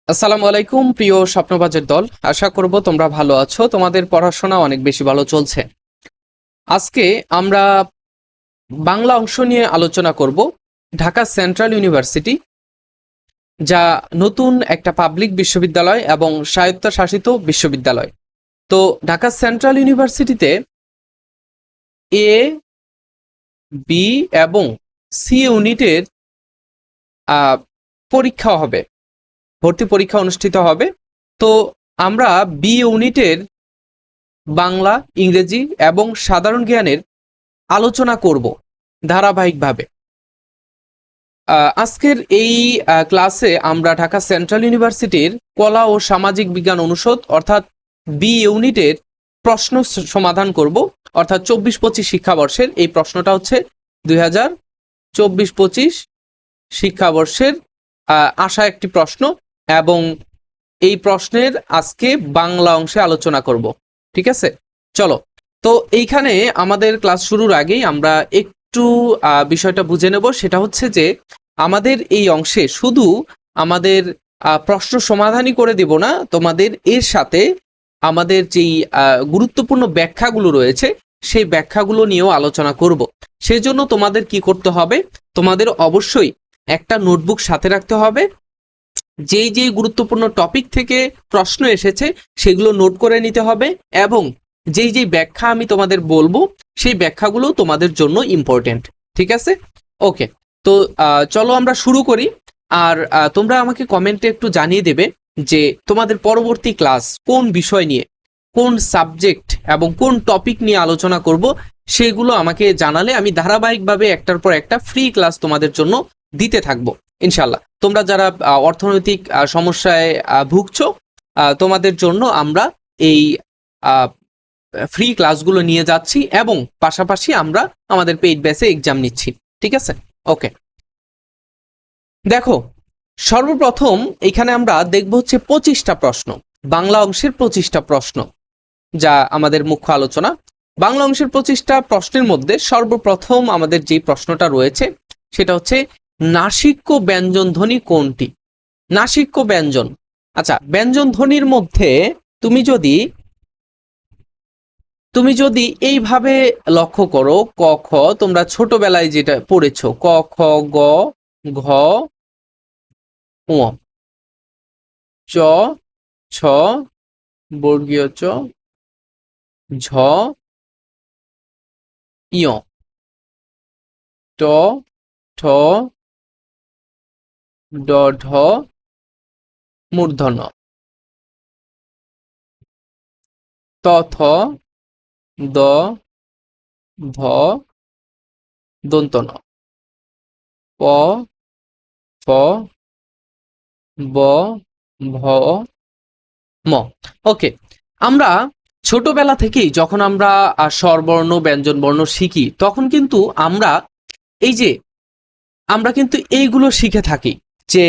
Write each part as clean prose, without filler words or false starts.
আসসালামু আলাইকুম প্রিয় স্বপ্নবাজের দল, আশা করব তোমরা ভালো আছো। তোমাদের পড়াশোনা অনেক বেশি ভালো চলছে। আজকে আমরা বাংলা অংশ নিয়ে আলোচনা করব। ঢাকা সেন্ট্রাল ইউনিভার্সিটি, যা নতুন একটা পাবলিক বিশ্ববিদ্যালয় এবং স্বায়ত্তশাসিত বিশ্ববিদ্যালয়। তো ঢাকা সেন্ট্রাল ইউনিভার্সিটিতে এ, বি এবং সি ইউনিটের পরীক্ষা হবে, ভর্তি পরীক্ষা অনুষ্ঠিত হবে। তো আমরা বি ইউনিটের বাংলা, ইংরেজি এবং সাধারণ জ্ঞানের আলোচনা করব ধারাবাহিকভাবে। আজকের এই ক্লাসে আমরা ঢাকা সেন্ট্রাল ইউনিভার্সিটির কলা ও সামাজিক বিজ্ঞান অনুষদ অর্থাৎ বি ইউনিটের প্রশ্ন সমাধান করব, অর্থাৎ 24-25 শিক্ষাবর্ষের। এই প্রশ্নটা হচ্ছে 2024-25 শিক্ষাবর্ষের আসা একটি প্রশ্ন, এবং এই প্রশ্নের আজকে বাংলা অংশে আলোচনা করব। ঠিক আছে, চলো। তো এইখানে আমাদের ক্লাস শুরুর আগেই আমরা একটু বিষয়টা বুঝে নেব। সেটা হচ্ছে যে আমাদের এই অংশে শুধু আমাদের প্রশ্ন সমাধানই করে দেব না, তোমাদের এর সাথে আমাদের যেই গুরুত্বপূর্ণ ব্যাখ্যাগুলো রয়েছে সেই ব্যাখ্যাগুলো নিয়েও আলোচনা করব। সেজন্য তোমাদের কি করতে হবে, তোমাদের অবশ্যই একটা নোটবুক সাথে রাখতে হবে। যেই যেই গুরুত্বপূর্ণ টপিক থেকে প্রশ্ন এসেছে সেগুলো নোট করে নিতে হবে, এবং যেই যেই ব্যাখ্যা আমি তোমাদের বলবো সেই ব্যাখ্যাগুলো তোমাদের জন্য ইম্পর্টেন্ট। ঠিক আছে, ওকে। তো চলো আমরা শুরু করি। আর তোমরা আমাকে কমেন্টে একটু জানিয়ে দেবে যে তোমাদের পরবর্তী ক্লাস কোন বিষয় নিয়ে, কোন সাবজেক্ট এবং কোন টপিক নিয়ে আলোচনা করব, সেগুলো আমাকে জানালে আমি ধারাবাহিকভাবে একটার পর একটা ফ্রি ক্লাস তোমাদের জন্য দিতে থাকবো ইনশাল্লাহ। তোমরা যারা অর্থনৈতিক সমস্যায় ভুগছো, তোমাদের জন্য আমরা এই ফ্রি ক্লাসগুলো নিয়ে যাচ্ছি, এবং পাশাপাশি আমরা আমাদের পেইড ব্যাচে এক্সাম নিচ্ছি। ঠিক আছে, ওকে। দেখো, সর্বপ্রথম এখানে আমরা দেখব হচ্ছে 25টা প্রশ্ন, বাংলা অংশের 25টা প্রশ্ন, যা আমাদের মুখ্য আলোচনা। বাংলা অংশের 25টা প্রশ্নের মধ্যে সর্বপ্রথম আমাদের যে প্রশ্নটা রয়েছে সেটা হচ্ছে নাসিক্য ব্যঞ্জন ধ্বনি কোনটি? নাসিক্য ব্যঞ্জন, আচ্ছা, ব্যঞ্জন ধ্বনির মধ্যে তুমি যদি এইভাবে লক্ষ্য করো, ক খ তোমরা ছোটবেলায় যেটা পড়েছো, ক খ গ ঘ ঙ, চ ছ বর্গীয় চ, ঝ ইয়, ট ঠ ড ঢ মূর্ধন্য, ত থ দ ধ দন্ত ন, প ফ ব ভ ম। ওকে, আমরা ছোটবেলা থেকেই যখন আমরা স্বরবর্ণ ব্যঞ্জন বর্ণ শিখি, তখন কিন্তু আমরা কিন্তু এইগুলো শিখে থাকি যে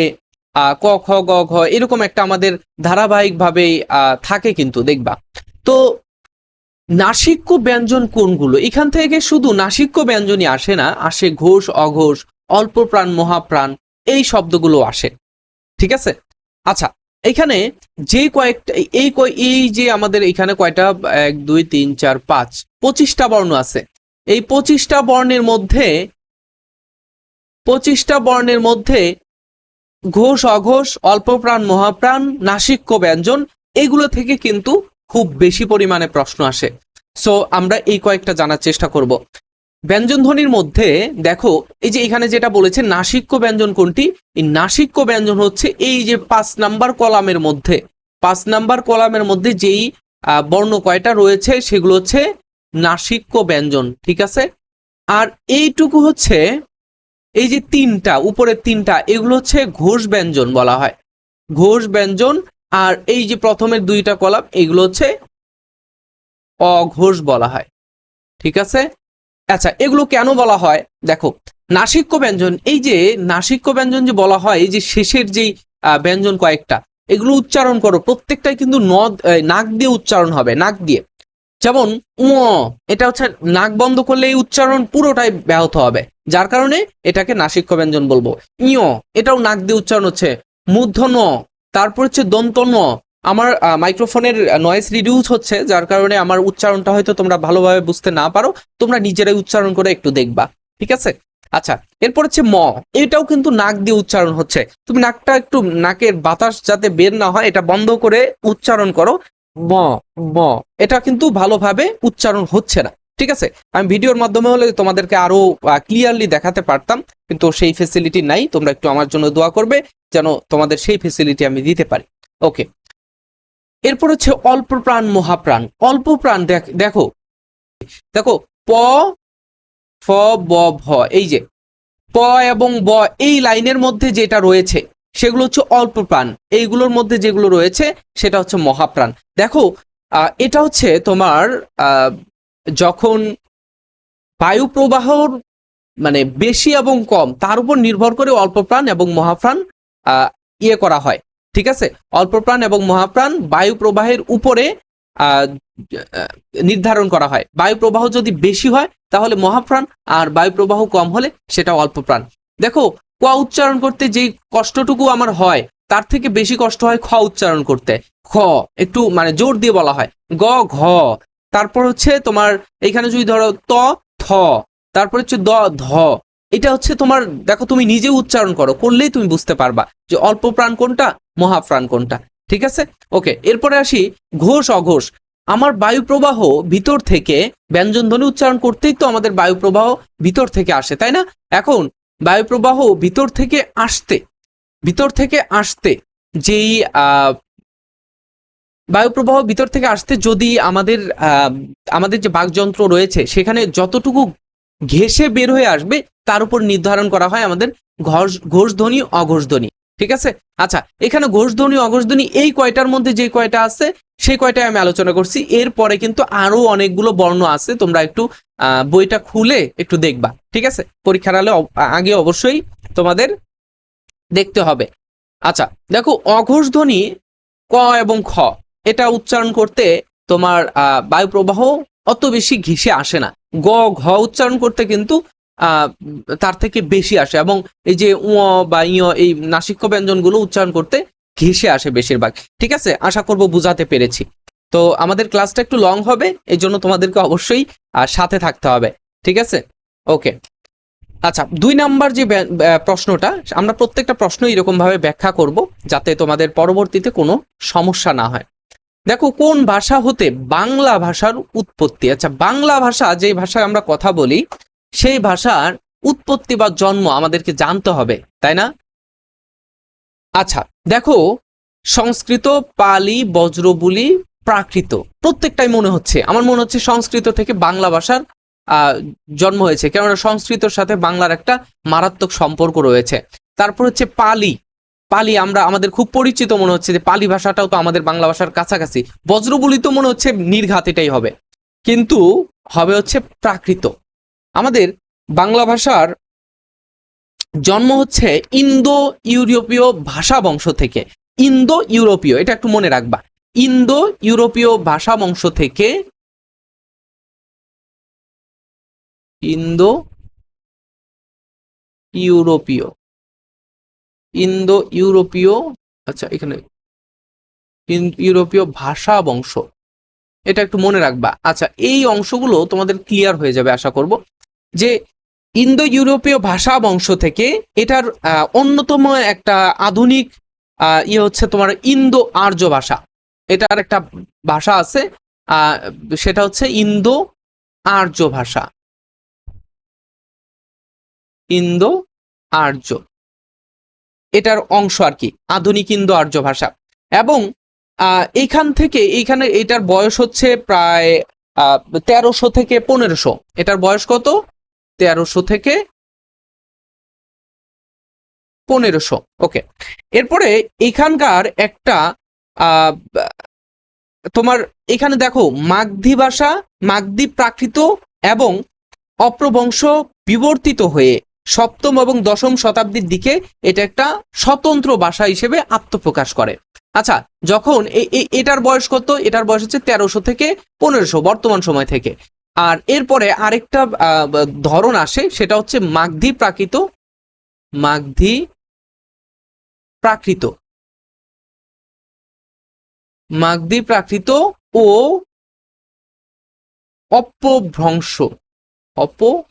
ক খ গ ঘ এরকম একটা আমাদের ধারাবাহিকভাবে থাকে কিন্তু দেখবা। তো নাসিক্য ব্যঞ্জন কোনগুলো? এখান থেকে শুধু নাসিক্য ব্যঞ্জনই আসে না, আসে ঘোষ, অঘোষ, অল্প প্রাণ, মহাপ্রাণ, এই শব্দগুলো আসে। ঠিক আছে, আচ্ছা, এখানে যে কয়েকটা এই যে আমাদের এখানে কয়টা 1 2 3 4 5 25টা বর্ণ আছে। এই 25টা বর্ণের মধ্যে ঘোষ, অঘোষ, অল্প প্রাণ, মহাপ্রাণ, নাসিক্য ব্যঞ্জন, এগুলো থেকে কিন্তু খুব বেশি পরিমাণে প্রশ্ন আসে। সো আমরা এই কয়েকটা জানার চেষ্টা করব। ব্যঞ্জন ধ্বনির মধ্যে দেখো, এই যে এখানে যেটা বলেছে নাসিক্য ব্যঞ্জন কোনটি, এই নাসিক্য ব্যঞ্জন হচ্ছে এই যে 5 নাম্বার কলামের মধ্যে যেই বর্ণ কয়টা রয়েছে সেগুলো হচ্ছে নাসিক্য ব্যঞ্জন। ঠিক আছে, আর এইটুকু হচ্ছে, এই যে তিনটা উপরের তিনটা, এগুলো হচ্ছে ঘোষ ব্যঞ্জন বলা হয়, ঘোষ ব্যঞ্জন। আর এই যে প্রথমের 2টা কলাম, এগুলো হচ্ছে অঘোষ বলা হয়। ঠিক আছে, আচ্ছা, এগুলো কেন বলা হয়? দেখো, নাসিক্য ব্যঞ্জন, এই যে নাসিক্য ব্যঞ্জন যে বলা হয়, এই যে শেষের যেই ব্যঞ্জন কয়েকটা, এগুলো উচ্চারণ করো, প্রত্যেকটাই কিন্তু নাক দিয়ে উচ্চারণ হবে, নাক দিয়ে। যেমন এটা হচ্ছে নাক বন্ধ করলে এই উচ্চারণ পুরোটাই ব্যাহত হবে, যার কারণে এটাকে নাসিক্য ব্যঞ্জন বলবো। এটাও নাক দিয়ে উচ্চারণ হচ্ছে, মূর্ধন্য তারপর হচ্ছে দন্ত ন। আমার মাইক্রোফোনের নয়েজ রিডিউস হচ্ছে, যার কারণে আমার উচ্চারণটা হয়তো তোমরা ভালোভাবে বুঝতে না পারো, তোমরা নিজেরাই উচ্চারণ করে একটু দেখবা, ঠিক আছে? আচ্ছা, এরপর হচ্ছে ম। এটাও কিন্তু নাক দিয়ে উচ্চারণ হচ্ছে, তুমি নাকটা একটু, নাকের বাতাস যাতে বের না হয় এটা বন্ধ করে উচ্চারণ করো, ম ম। এটা কিন্তু ভালোভাবে উচ্চারণ হচ্ছে না, ঠিক আছে? আমি ভিডিওর মাধ্যমে হলে তোমাদেরকে আরো ক্লিয়ারলি দেখাতে পারতাম, কিন্তু সেই ফেসিলিটি নাই। তোমরা একটু আমার জন্য দোয়া করবে যেন তোমাদের সেই ফেসিলিটি আমি দিতে পারি। ওকে, এরপর হচ্ছে অল্প প্রাণ মহাপ্রাণ। অল্প প্রাণ দেখো দেখো, প ফ ব ভ, এই যে প এবং ব এই লাইনের মধ্যে যেটা রয়েছে সেগুলো হচ্ছে অল্প প্রাণ, এইগুলোর মধ্যে যেগুলো রয়েছে সেটা হচ্ছে মহাপ্রাণ। দেখো এটা হচ্ছে তোমার যখন বায়ু প্রবাহর মানে বেশি এবং কম তার উপর নির্ভর করে অল্প প্রাণ এবং মহাপ্রাণ ইয়ে করা হয়, ঠিক আছে? অল্প প্রাণ এবং মহাপ্রাণ বায়ু প্রবাহের উপরে নির্ধারণ করা হয়। বায়ু প্রবাহ যদি বেশি হয় তাহলে মহাপ্রাণ, আর বায়ু প্রবাহ কম হলে সেটা অল্প প্রাণ। দেখো, ক উচ্চারণ করতে যে কষ্টটুকু আমার হয় তার থেকে বেশি কষ্ট হয় খ উচ্চারণ করতে। খ একটু মানে জোর দিয়ে বলা হয়, গ ঘ। তারপর হচ্ছে তোমার এখানে যদি ধরো ত থ, তারপর হচ্ছে দ ধ। এটা হচ্ছে তোমার, দেখো তুমি নিজে উচ্চারণ করলেই তুমি বুঝতে পারবা যে অল্প প্রাণ কোনটা, মহাপ্রাণ কোনটা, ঠিক আছে? ওকে, এরপরে আসি ঘোষ অঘোষ। আমার বায়ু প্রবাহ ভিতর থেকে, ব্যঞ্জন ধ্বনি উচ্চারণ করতেই তো আমাদের বায়ু প্রবাহ ভিতর থেকে আসে, তাই না? এখন বায়ু প্রবাহ ভিতর থেকে আসতে যেই বায়ু প্রবাহ ভিতর থেকে আসতে যদি আমাদের যে বাকযন্ত্র রয়েছে সেখানে যতটুকু ঘেঁষে বের হয়ে আসবে তার উপর নির্ধারণ করা হয় আমাদের ঘোষ ধ্বনি অঘোষ ধ্বনি, ঠিক আছে? আচ্ছা, এখানে ঘোষ ধ্বনি অঘোষ ধ্বনি এই কয়টার মধ্যে যে কয়টা আছে সেই কয়টাই আমি আলোচনা করছি। এরপরে কিন্তু আরো অনেকগুলো বর্ণ আছে, তোমরা একটু বইটা খুলে একটু দেখবা, ঠিক আছে? পরীক্ষার আগে অবশ্যই তোমাদের দেখতে হবে। আচ্ছা, দেখো অঘোষ ধ্বনি ক এবং খ, এটা উচ্চারণ করতে তোমার বায়ু প্রবাহ অত বেশি ঘেঁষে আসে না। গ ঘ উচ্চারণ করতে কিন্তু তার থেকে বেশি আসে, এবং এই যে উ বা ইয় এই নাসিক্য ব্যঞ্জনগুলো উচ্চারণ করতে ঘেঁষে আসে বেশিরভাগ, ঠিক আছে? আশা করব বুঝাতে পেরেছি। তো আমাদের ক্লাসটা একটু লং হবে, এই জন্য তোমাদেরকে অবশ্যই সাথে থাকতে হবে, ঠিক আছে? ওকে, আচ্ছা, 2 নাম্বার যে প্রশ্নটা, আমরা প্রত্যেকটা প্রশ্ন এরকম ভাবে ব্যাখ্যা করব যাতে তোমাদের পরবর্তীতে কোনো সমস্যা না হয়। দেখো, কোন ভাষা হতে বাংলা ভাষার উৎপত্তি? আচ্ছা, বাংলা ভাষা যে ভাষায় আমরা কথা বলি সেই ভাষার উৎপত্তি বা জন্ম আমাদেরকে জানতে হবে, তাই না? আচ্ছা, দেখো, সংস্কৃত, পালি, বজ্রবুলি, প্রাকৃত, প্রত্যেকটাই আমার মনে হচ্ছে সংস্কৃত থেকে বাংলা ভাষার জন্ম হয়েছে, কেননা সংস্কৃতর সাথে বাংলার একটা মারাত্মক সম্পর্ক রয়েছে। তারপর হচ্ছে পালি। পালি আমাদের খুব পরিচিত মনে হচ্ছে, যে পালি ভাষাটাও তো আমাদের বাংলা ভাষার কাছাকাছি। বজ্রবুলি তো মনে হচ্ছে নির্ঘাত এটাই হবে, কিন্তু হবে হচ্ছে প্রাকৃত। আমাদের বাংলা ভাষার জন্ম হচ্ছে ইন্দো ইউরোপীয় ভাষা বংশ থেকে। ইন্দো ইউরোপীয়, এটা একটু মনে রাখবা, ইন্দো ইউরোপীয় ভাষা বংশ থেকে। ইন্দো ইউরোপীয়, ইন্দো ইউরোপীয়, আচ্ছা এখানে ইউরোপীয় ভাষা বংশ, এটা একটু মনে রাখবা। আচ্ছা, এই অংশগুলো তোমাদের ক্লিয়ার হয়ে যাবে আশা করব, যে ইন্দো ইউরোপীয় ভাষা বংশ থেকে এটার অন্যতম একটা আধুনিক হচ্ছে তোমার ইন্দো আর্য ভাষা। এটার একটা ভাষা আছে, সেটা হচ্ছে ইন্দো আর্য ভাষা, ইন্দো আর্য, এটার অংশ আর কি, আধুনিক ইন্দো আর্য ভাষা। এবং এইখানে এটার বয়স হচ্ছে প্রায় 1300 থেকে 1500। এটার বয়স কত? 1300 থেকে 1500। ওকে, এরপরে এখানকার একটা তোমার এখানে দেখো, মাগধী ভাষা, মাগধী প্রাকৃত এবং অপ্রবংশ বিবর্তিত হয়ে 7ম এবং 10ম শতাব্দীর দিকে এটা একটা স্বতন্ত্র ভাষা হিসেবে আত্মপ্রকাশ করে। আচ্ছা, যখন এটার বয়স কত? এটার বয়স হচ্ছে 1300 থেকে 1500 বর্তমান সময় থেকে। আর এরপরে আরেকটা ধরন আসে, সেটা হচ্ছে মাগধী প্রাকৃত, মাগধী প্রাকৃত। মাগধী প্রাকৃত ও অপভ্রংশ, অপভ্রংশ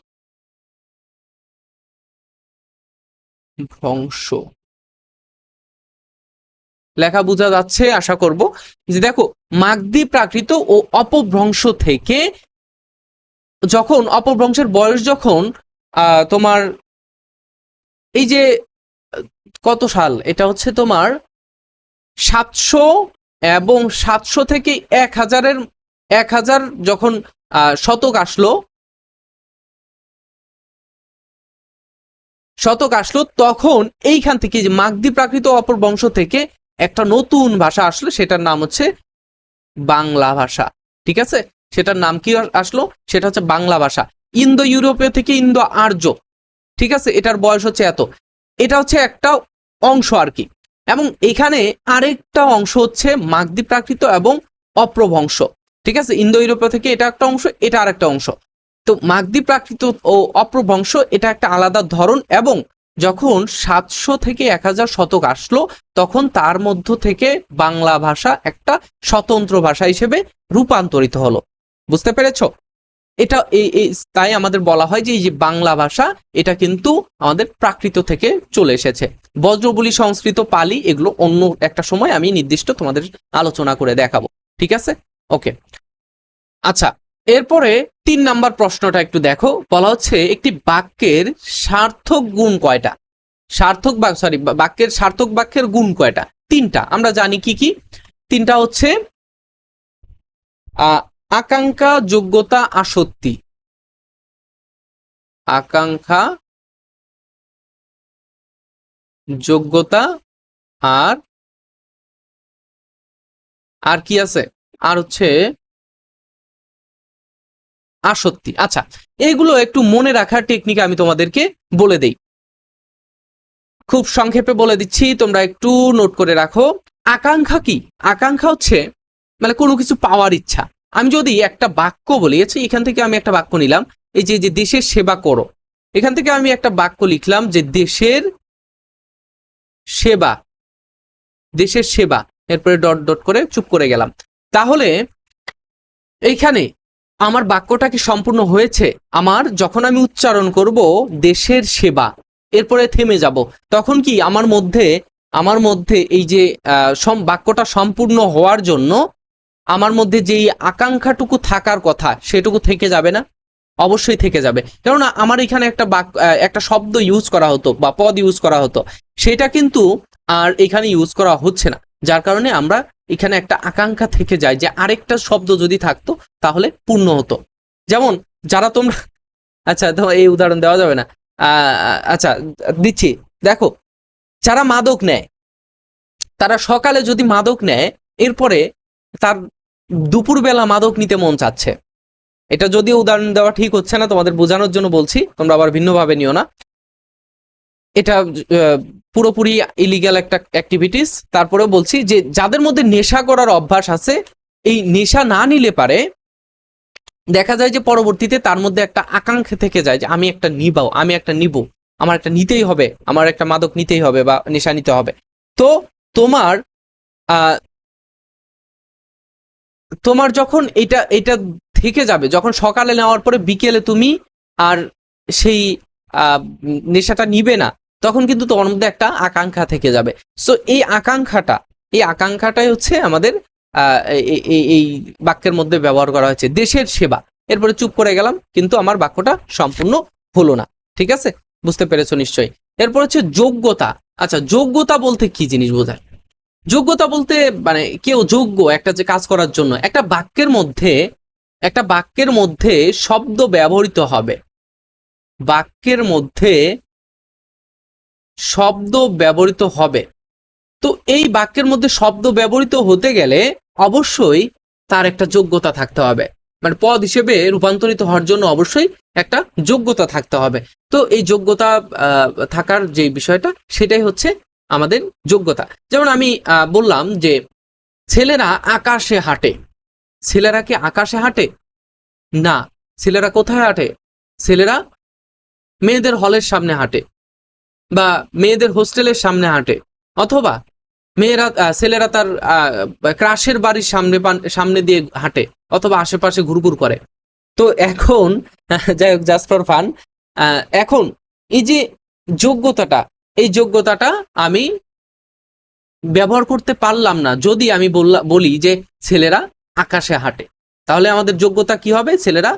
লেখা বোঝা যাচ্ছে আশা করব। যে দেখো, মাগধী প্রাকৃত ও অপভ্রংশ থেকে, যখন অপভ্রংশের বয়স যখন তোমার এই যে কত সাল, এটা হচ্ছে তোমার 700 এবং 700 থেকে 1000 যখন শতক আসলো, তখন এইখান থেকে যে মাগধী প্রাকৃত অপভ্রংশ থেকে একটা নতুন ভাষা আসলো, সেটার নাম হচ্ছে বাংলা ভাষা। ঠিক আছে, সেটার নাম কি আসলো, সেটা হচ্ছে বাংলা ভাষা। ইন্দো ইউরোপীয় থেকে ইন্দো আর্য, ঠিক আছে, এটার বয়স হচ্ছে এত। এটা হচ্ছে একটা অংশ আর কি। এবং এখানে আরেকটা অংশ হচ্ছে মাগধী প্রাকৃত এবং অপ্রভংশ। ঠিক আছে, ইন্দো ইউরোপীয় থেকে এটা একটা অংশ, এটা আরেকটা অংশ। তো মাগধী প্রাকৃত ও অপ্রভংশ এটা একটা আলাদা ধরন, এবং যখন 700 থেকে 1000 শতক আসলো, তখন তার মধ্য থেকে বাংলা ভাষা একটা স্বতন্ত্র ভাষা হিসেবে রূপান্তরিত হলো। বুঝতে পেরেছো? এটা তাই আমাদের বলা হয় যে এই যে বাংলা ভাষা, এটা কিন্তু আমাদের প্রাকৃত থেকে চলে এসেছে। ব্রজবুলি, সংস্কৃত, পালি এগুলো অন্য একটা সময় আমি নির্দিষ্ট তোমাদের আলোচনা করে দেখাবো। ঠিক আছে, ওকে। আচ্ছা, এরপরে 3 নাম্বার প্রশ্নটা একটু দেখো। বলা হচ্ছে একটি বাক্যের সার্থক গুণ কয়টা? বাক্যের সার্থক বাক্যের গুণ কয়টা? 3টা। আমরা জানি কি কি 3টা হচ্ছে আকাঙ্ক্ষা, যোগ্যতা, আসক্তি। আকাঙ্ক্ষা, যোগ্যতা, আর কি আছে, আর হচ্ছে আসক্তি। আচ্ছা, এগুলো একটু মনে রাখার টেকনিক আমি তোমাদেরকে বলে দেই, খুব সংক্ষেপে বলে দিচ্ছি, তোমরা একটু নোট করে রাখো। আকাঙ্ক্ষা কি? আকাঙ্ক্ষা হচ্ছে মানে কোনো কিছু পাওয়ার ইচ্ছা। আমি যদি একটা বাক্য বলি, এখান থেকে আমি একটা বাক্য নিলাম, এই যে দেশের সেবা করো, এখান থেকে আমি একটা বাক্য লিখলাম যে দেশের সেবা, দেশের সেবা, এরপরে ডট ডট করে চুপ করে গেলাম। তাহলে এইখানে আমার বাক্যটা কি সম্পূর্ণ হয়েছে? আমার যখন আমি উচ্চারণ করব দেশের সেবা, এরপরে থেমে যাব, তখন কি আমার মধ্যে এই যে বাক্যটা সম্পূর্ণ হওয়ার জন্য আমার মধ্যে যেই আকাঙ্ক্ষাটুকু থাকার কথা, সেটুকু থেকে যাবে না? অবশ্যই থেকে যাবে। কেননা আমার এখানে একটা শব্দ ইউজ করা হতো বা পদ ইউজ করা হতো, সেটা কিন্তু আর এখানে ইউজ করা হচ্ছে না, যার কারণে আমরা এখানে একটা আকাঙ্ক্ষা থেকে যায় যে আরেকটা শব্দ যদি থাকতো তাহলে পূর্ণ হতো। যেমন যারা তোমরা, আচ্ছা তো এই উদাহরণ দেওয়া যাবে না, আচ্ছা দিচ্ছি, দেখো, যারা মাদক নেয়, তারা সকালে যদি মাদক নেয়, এরপরে তার দুপুরবেলা মাদক নিতে মন চাচ্ছে। এটা যদিও উদাহরণ দেওয়া ঠিক হচ্ছে না, তোমাদের বোঝানোর জন্য বলছি, তোমরা আবার ভিন্নভাবে নিও না। এটা পুরোপুরি ইলিগাল একটা অ্যাক্টিভিটিস। তারপরেও বলছি যে যাদের মধ্যে নেশা করার অভ্যাস আছে, এই নেশা না নিলে পারে দেখা যায় যে পরবর্তীতে তার মধ্যে একটা আকাঙ্ক্ষা থেকে যায় যে আমি একটা নিব, আমার একটা নিতেই হবে, আমার একটা মাদক নিতেই হবে বা নেশা নিতে হবে। তো তোমার তোমার যখন এটা থেকে যাবে, যখন সকালে নেওয়ার পরে বিকেলে তুমি আর সেই নেশাটা নিবে না, তখন কিন্তু তোমার মধ্যে একটা আকাঙ্ক্ষা থেকে যাবে। সো এই আকাঙ্ক্ষাটাই হচ্ছে আমাদের এই বাক্যের মধ্যে ব্যবহার করা হয়েছে, দেশের সেবা। এরপরে চুপ করে গেলাম, কিন্তু আমার বাক্যটা সম্পূর্ণ হলো না। ঠিক আছে, বুঝতে পেরেছো নিশ্চয়ই। এরপর হচ্ছে যোগ্যতা। আচ্ছা, যোগ্যতা বলতে কি জিনিস বোঝায়? যোগ্যতা বলতে মানে কেউ যোগ্য একটা যে কাজ করার জন্য। একটা বাক্যের মধ্যে শব্দ ব্যবহৃত হবে, বাক্যের মধ্যে শব্দ ব্যবহৃত হবে। তো এই বাক্যের মধ্যে শব্দ ব্যবহৃত হতে গেলে অবশ্যই তার একটা যোগ্যতা থাকতে হবে, মানে পদ হিসেবে রূপান্তরিত হওয়ার জন্য অবশ্যই একটা যোগ্যতা থাকতে হবে। তো এই যোগ্যতা থাকার যে বিষয়টা, সেটাই হচ্ছে আমাদের যোগ্যতা। যেমন আমি বললাম যে ছেলেরা আকাশে হাঁটে। ছেলেরা কি আকাশে হাঁটে? না। ছেলেরা কোথায় হাঁটে? ছেলেরা মেয়েদের হলের সামনে হাঁটে, বা মেয়েদের হোস্টেলের সামনে হাঁটে, অথবা মেয়েরা ছেলেরা তার ক্রাশের বাড়ির সামনে দিয়ে হাঁটে অথবা আশেপাশে ঘুরঘুর করে। তো এখন যাই হোক, জাস্ট ফর ফান, এখন এই যে যোগ্যতাটা, এই যোগ্যতাটা আমি ব্যবহার করতে পারলাম না যদি আমি বলি যে ছেলেরা আকাশে হাঁটে, তাহলে আমাদের যোগ্যতা কি হবে? ছেলেরা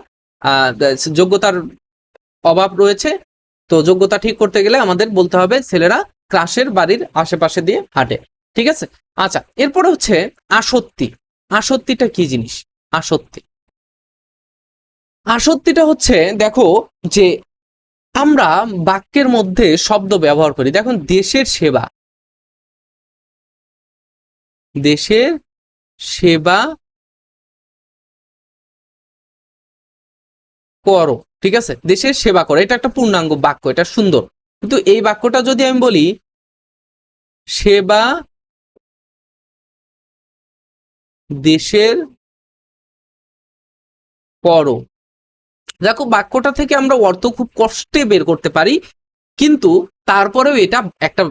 যোগ্যতার অভাব রয়েছে, তো যোগ্যতা ঠিক করতে গেলে আমাদের বলতে হবে ছেলেরা ক্রাশের বাড়ির আশেপাশে দিয়ে হাঁটে। ঠিক আছে, আচ্ছা, এরপরে হচ্ছে আসক্তি। আসক্তিটা কি জিনিস? আসক্তি, আসক্তিটা হচ্ছে, দেখো যে আমরা বাক্যের মধ্যে শব্দ ব্যবহার করি। দেখুন, দেশের সেবা, দেশের সেবা করো, ঠিক আছে, দেশের সেবা করো, এটা একটা পূর্ণাঙ্গ বাক্য, এটা সুন্দর। কিন্তু এই বাক্যটা যদি আমি বলি সেবা দেশের করো, দেখো বাক্যটা থেকে আমরা অর্থ খুব কষ্টে বের করতে পারি, কিন্তু তারপরেও এটা একটা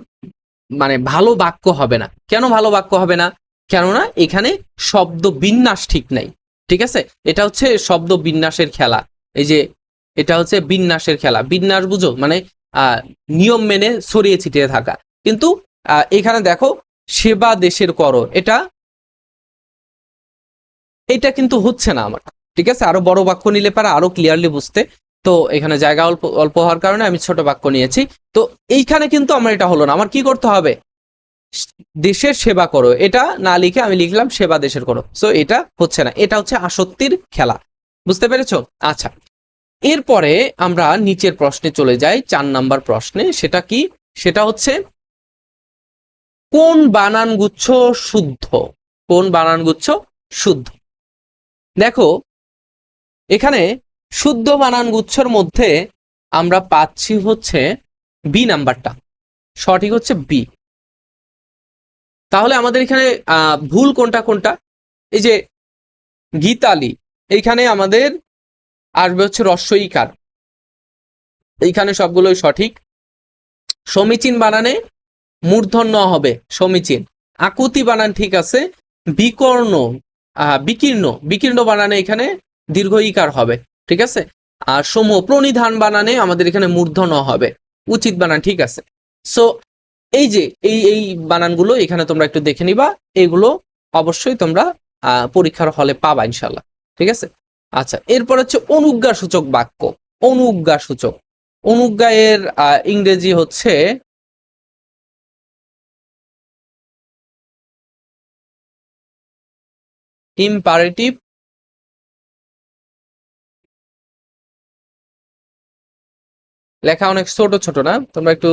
মানে ভালো বাক্য হবে না। কেন ভালো বাক্য হবে না? কেননা এখানে শব্দ বিন্যাস ঠিক নাই। ঠিক আছে, এটা হচ্ছে শব্দ বিন্যাসের খেলা। এই যে এটা হচ্ছে বিন্যাসের খেলা, বিন্যাস বুঝো, মানে নিয়ম মেনে ছড়িয়ে ছিটিয়ে থাকা। কিন্তু এখানে দেখো সেবা দেশের করো, এটা কিন্তু হচ্ছে না আমার। ঠিক আছে, আরো বড় বাক্য নিলে পারে আরো ক্লিয়ারলি বুঝতে। তো এখানে জায়গা অল্প অল্প হওয়ার কারণে আমি ছোট বাক্য নিয়েছি। তো এইখানে কিন্তু আমার এটা হলো না। আমার কি করতে হবে? দেশের সেবা করো, এটা না লিখে আমি লিখলাম সেবা দেশের করো। সো এটা হচ্ছে না, এটা হচ্ছে আসক্তির খেলা। বুঝতে পেরেছো? আচ্ছা, এরপরে আমরা নিচের প্রশ্নে চলে যাই, 4 নাম্বার প্রশ্নে। সেটা কি? সেটা হচ্ছে কোন বানানগুচ্ছ শুদ্ধ? কোন বানানগুচ্ছ শুদ্ধ? দেখো এখানে শুদ্ধ বানানগুচ্ছর মধ্যে আমরা পাচ্ছি হচ্ছে বি নাম্বারটা, সঠিক হচ্ছে বি। তাহলে আমাদের এখানে ভুল কোনটা কোনটা? এই যে গীতালি, এইখানে আমাদের আসবে হচ্ছে হ্রস্ব ইকার, এইখানে সবগুলোই সঠিক। সমীচীন বানানে মূর্ধন্য হবে, সমীচীন। আকুতি বানান ঠিক আছে। বিকর্ণ বিকীর্ণ, বিকীর্ণ বানানে এখানে দীর্ঘ ইকার হবে, ঠিক আছে। আর সম প্রণিধান বানানে আমাদের এখানে মূর্ধন্য হবে, উচিত বানান ঠিক আছে। সো এই যে এই বানানগুলো এখানে তোমরা একটু দেখে নিবা, এগুলো অবশ্যই তোমরা পরীক্ষার হলে পাবা ইনশাল্লাহ, ঠিক আছে। আচ্ছা, এরপর হচ্ছে অনুজ্ঞা সূচক বাক্য। অনুজ্ঞা সূচক, অনুজ্ঞা এর ইংরেজি হচ্ছে ইম্পারেটিভ লেখা অনেক ছোট ছোট না, তোমরা একটু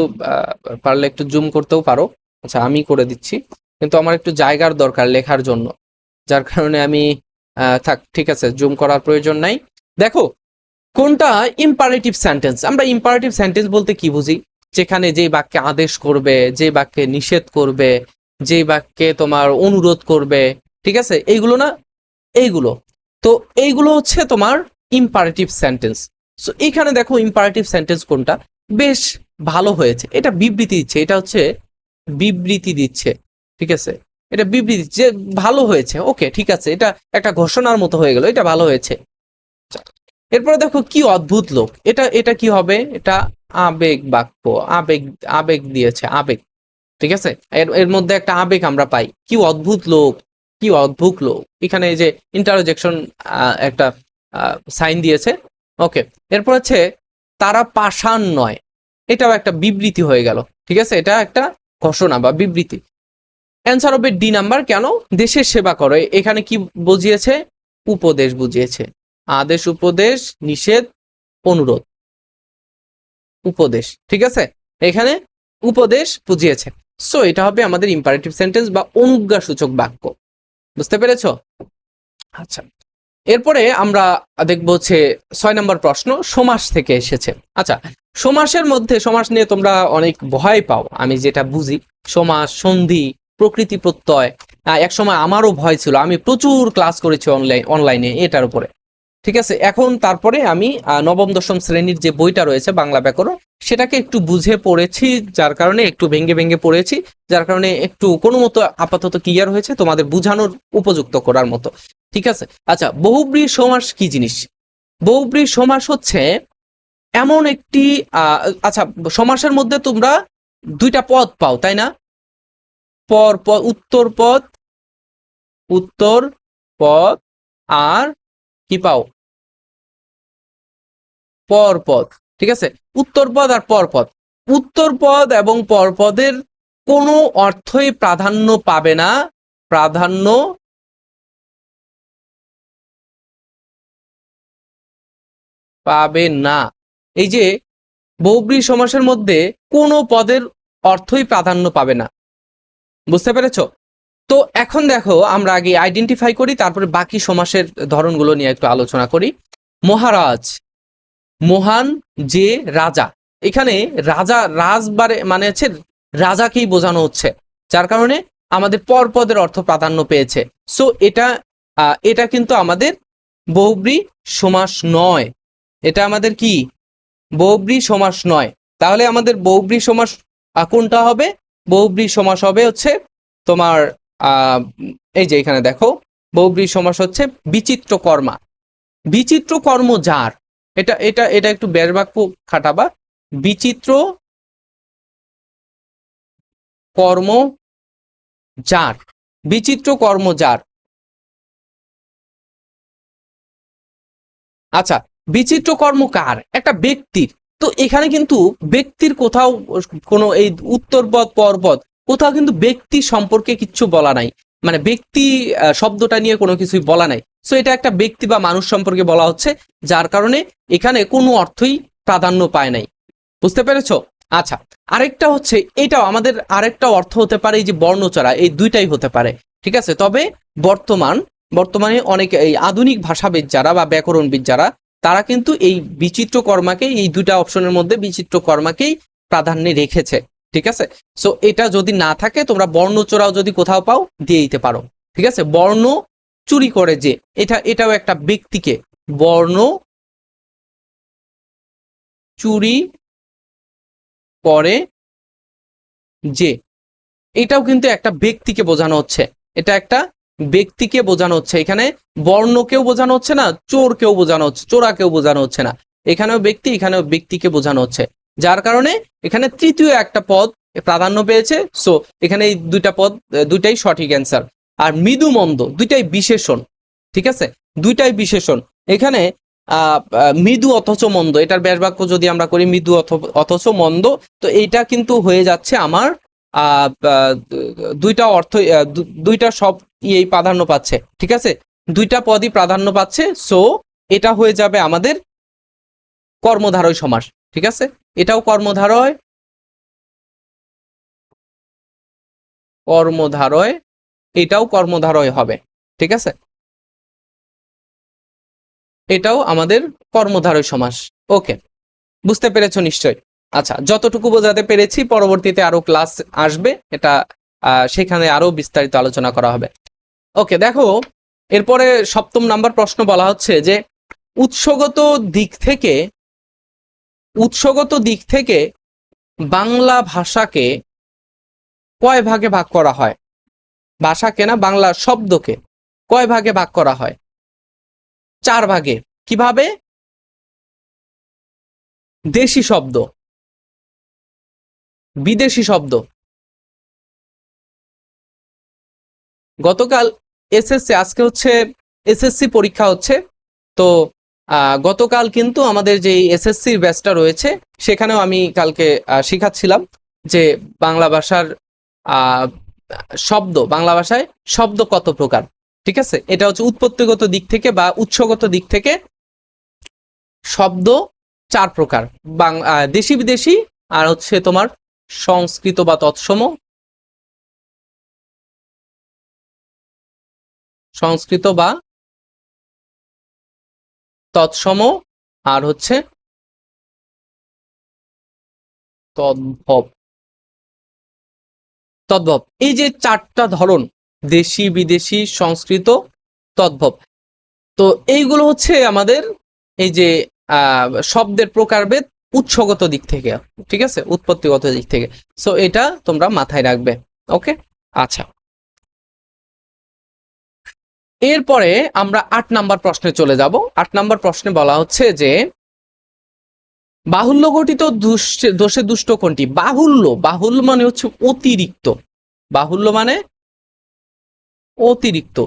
পারলে একটু জুম করতেও পারো। আচ্ছা, আমি করে দিচ্ছি, কিন্তু আমার একটু জায়গার দরকার লেখার জন্য, যার কারণে আমি থাক, ঠিক আছে, জুম করার প্রয়োজন নাই। দেখো কোনটা ইম্পারেটিভ সেন্টেন্স। আমরা ইম্পারেটিভ সেন্টেন্স বলতে কি বুঝি? যেখানে যে বাক্যে আদেশ করবে, যে বাক্যে নিষেধ করবে, যে বাক্যে তোমার অনুরোধ করবে, ঠিক আছে, এইগুলো না, এইগুলো। তো এইগুলো হচ্ছে তোমার ইম্পারেটিভ সেন্টেন্স। সো এখানে দেখো ইম্পারেটিভ সেন্টেন্স কোনটা বেশ ভালো হয়েছে, এটা বিবৃতি দিচ্ছে, এটা হচ্ছে বিবৃতি দিচ্ছে, ঠিক আছে, এটা বিবৃতি যে ভালো হয়েছে, ওকে ঠিক আছে, এটা একটা ঘোষণার মতো হয়ে গেল, এটা ভালো হয়েছে। এরপরে দেখো কি অদ্ভুত লোক, এটা এটা কি হবে? এটা আবেগ বাক্য, আবেগ, আবেগ দিয়েছে, আবেগ, ঠিক আছে, এর এর মধ্যে একটা আবেগ আমরা পাই। কি অদ্ভুত লোক, কি অদ্ভুত লোক, এখানে এই যে ইন্টারজেকশন একটা সাইন দিয়েছে, ওকে। এরপর হচ্ছে তারা পাষাণ নয়, এটাও একটা বিবৃতি হয়ে গেল, ঠিক আছে, এটা একটা ঘোষণা বা বিবৃতি। অ্যান্সার হবে ডি নাম্বার। কেন? দেশের সেবা করো, এখানে কি বুঝিয়েছে? উপদেশ বুঝিয়েছে, আদেশ, উপদেশ, নিষেধ, অনুরোধ, উপদেশ, ঠিক আছে, এখানে উপদেশ বুঝিয়েছে। সো এটা হবে আমাদের ইম্পারেটিভ সেন্টেন্স বা অনুজ্ঞা সূচক বাক্য। বুঝতে পেরেছো? আচ্ছা, এরপরে আমরা দেখবো হচ্ছে 6 নম্বর প্রশ্ন, সমাস থেকে এসেছে। আচ্ছা, সমাসের মধ্যে, সমাস নিয়ে তোমরা অনেক ভয় পাও, আমি যেটা বুঝি, সমাস, সন্ধি, প্রকৃতি প্রত্যয়, এক সময় আমারও ভয় ছিল, আমি প্রচুর ক্লাস করেছি অনলাইনে এটার উপরে। ঠিক আছে, এখন তারপরে আমি নবম দশম শ্রেণীর যে বইটা রয়েছে বাংলা ব্যাকরণ, সেটাকে একটু বুঝে পড়েছি, যার কারণে একটু ভেঙে ভেঙে পড়েছি, যার কারণে একটু কোনো মতো আপাতত ক্লিয়ার হয়েছে তোমাদের বুঝানোর উপযুক্ত করার মতো। ঠিক আছে, আচ্ছা, বহুব্রীহি সমাস কি জিনিস? বহুব্রীহি সমাস হচ্ছে এমন একটি আচ্ছা, সমাসের মধ্যে তোমরা দুইটা পদ পাও, তাই না? পর পদ, উত্তর পদ, উত্তর পদ, আর কি পাও? পরপদ। ঠিক আছে, উত্তর পদ আর পরপদ। উত্তর পদ এবং পরপদের কোনো অর্থই প্রাধান্য পাবে না, প্রাধান্য পাবে না। এই যে বহুব্রীহি সমাসের মধ্যে কোনো পদের অর্থই প্রাধান্য পাবে না, বুঝতে পেরেছো? তো এখন দেখো, আমরা আগে আইডেন্টিফাই করি, তারপরে বাকি সমাসের ধরনগুলো নিয়ে একটু আলোচনা করি। মহারাজ, মহান যে রাজা, এখানে রাজা, রাজ মানে হচ্ছে রাজাকেই বোঝানো হচ্ছে, যার কারণে আমাদের পরপদের অর্থ প্রাধান্য পেয়েছে। সো এটা কিন্তু আমাদের বহুব্রীহি সমাস নয়, এটা আমাদের কি বহুব্রীহি সমাস নয়। তাহলে আমাদের বহুব্রীহি সমাস কোনটা হবে? বহুব্রীহি সমাস হবে হচ্ছে তোমার এই যে এখানে দেখো, বহুব্রীহি সমাস হচ্ছে বিচিত্র কর্মা। বিচিত্র কর্ম যার, এটা এটা এটা একটু ব্যাস বাক্য খাটাবা। বিচিত্র কর্ম যার, বিচিত্র কর্ম যার। আচ্ছা, বিচিত্র কর্ম কার? একটা ব্যক্তির। তো এখানে কিন্তু ব্যক্তির কোথাও কোনো এই উত্তর পদ পরপদ কোথাও কিন্তু ব্যক্তি সম্পর্কে কিচ্ছু বলা নাই, মানে ব্যক্তি শব্দটা নিয়ে কোনো কিছুই বলা নাই। সো এটা একটা ব্যক্তি বা মানুষ সম্পর্কে বলা হচ্ছে, যার কারণে এখানে কোনো অর্থই প্রাধান্য পায় নাই, বুঝতে পেরেছো? আচ্ছা, আরেকটা হচ্ছে, এটাও আমাদের আরেকটা অর্থ হতে পারে এই যে বর্ণচরা, এই দুইটাই হতে পারে। ঠিক আছে, তবে বর্তমানে অনেক এই আধুনিক ভাষাবিদ যারা বা ব্যাকরণবিদ যারা, তারা কিন্তু এই বিচিত্র কর্মাকে, এই দুইটা অপশনের মধ্যে বিচিত্র কর্মাকেই প্রাধান্য রেখেছে। ঠিক আছে, সো এটা যদি না থাকে, তোমরা বর্ণচরাও যদি কোথাও পাও দিয়ে দিতে পারো। ঠিক আছে, বর্ণ চুরি করে যে, এটাও একটা ব্যক্তিকে, বর্ণ চুরি করে যে, এটাও কিন্তু একটা ব্যক্তিকে বোঝানো হচ্ছে, এটা একটা ব্যক্তিকে বোঝানো হচ্ছে। এখানে বর্ণকেও বোঝানো হচ্ছে না, চোরকেও বোঝানো হচ্ছে, চোরাকেও বোঝানো হচ্ছে না, এখানেও ব্যক্তি, এখানেও ব্যক্তিকে বোঝানো হচ্ছে, যার কারণে এখানে তৃতীয় একটা পদ প্রাধান্য পেয়েছে। সো এখানে এই দুইটা পদ, দুইটাই সঠিক অ্যান্সার। আর মৃদু মন্দ দুইটাই বিশেষণ। ঠিক আছে, দুইটাই বিশেষণ। এখানে মৃদু অথচ মন্দ, এটার ব্যাস বাক্য যদি আমরা করি মৃদু অথচ মন্দ, তো এইটা কিন্তু হয়ে যাচ্ছে আমার দুইটা অর্থ, দুইটা সব ইয়েই প্রাধান্য পাচ্ছে। ঠিক আছে, দুইটা পদই প্রাধান্য পাচ্ছে। সো এটা হয়ে যাবে আমাদের কর্মধারয় সমাস। ঠিক আছে, এটাও কর্মধারয়, কর্মধারয়, এটাও কর্মধারয় হবে। ঠিক আছে, এটাও আমাদের কর্মধারয় সমাস। ওকে, বুঝতে পেরেছো নিশ্চয়? আচ্ছা, যতটুকু বোঝাতে পেরেছি, পরবর্তীতে আরো ক্লাস আসবে, এটা সেখানে আরো বিস্তারিত আলোচনা করা হবে। ওকে, দেখো, এরপরে সপ্তম নাম্বার প্রশ্ন বলা হচ্ছে যে উৎসগত দিক থেকে, উৎসগত দিক থেকে বাংলা ভাষাকে কয় ভাগে ভাগ করা হয়? ভাষাকে না, বাংলা শব্দকে কয় ভাগে ভাগ করা হয়? 4 ভাগে। কিভাবে? দেশি শব্দ, বিদেশি শব্দ। গতকাল এসএসসি, আজকে হচ্ছে এসএসসি পরীক্ষা হচ্ছে, তো গতকাল কিন্তু আমাদের যে এসএসসির ব্যাচটা রয়েছে, সেখানেও আমি কালকে শিখাচ্ছিলাম যে বাংলা ভাষার শব্দ, বাংলা ভাষায় শব্দ কত প্রকার। ঠিক আছে, এটা হচ্ছে উৎপত্তিগত দিক থেকে বা উৎসগত দিক থেকে শব্দ 4 প্রকার, দেশি বিদেশি, আর হচ্ছে তোমার সংস্কৃত বা তৎসম, সংস্কৃত বা তৎসম, আর হচ্ছে তদ্ভব। তদ্ভব, এই যে 4টা ধরন, দেশি বিদেশি সংস্কৃত তদ্ভব, তো এইগুলো হচ্ছে আমাদের এই যে শব্দের প্রকারভেদ উৎসগত দিক থেকে, ঠিক আছে, উৎপত্তিগত দিক থেকে। সো এটা তোমরা মাথায় রাখবে। ওকে, আচ্ছা। এরপরে আমরা 8 নাম্বার প্রশ্নে চলে যাব। 8 নাম্বার প্রশ্নে বলা হচ্ছে যে বাহুল্য গঠিত দোষে দুষ্ট কোনটি? বাহুল্য, বাহুল্য মানে হচ্ছে অতিরিক্ত, বাহুল্য মানে অতিরিক্ত,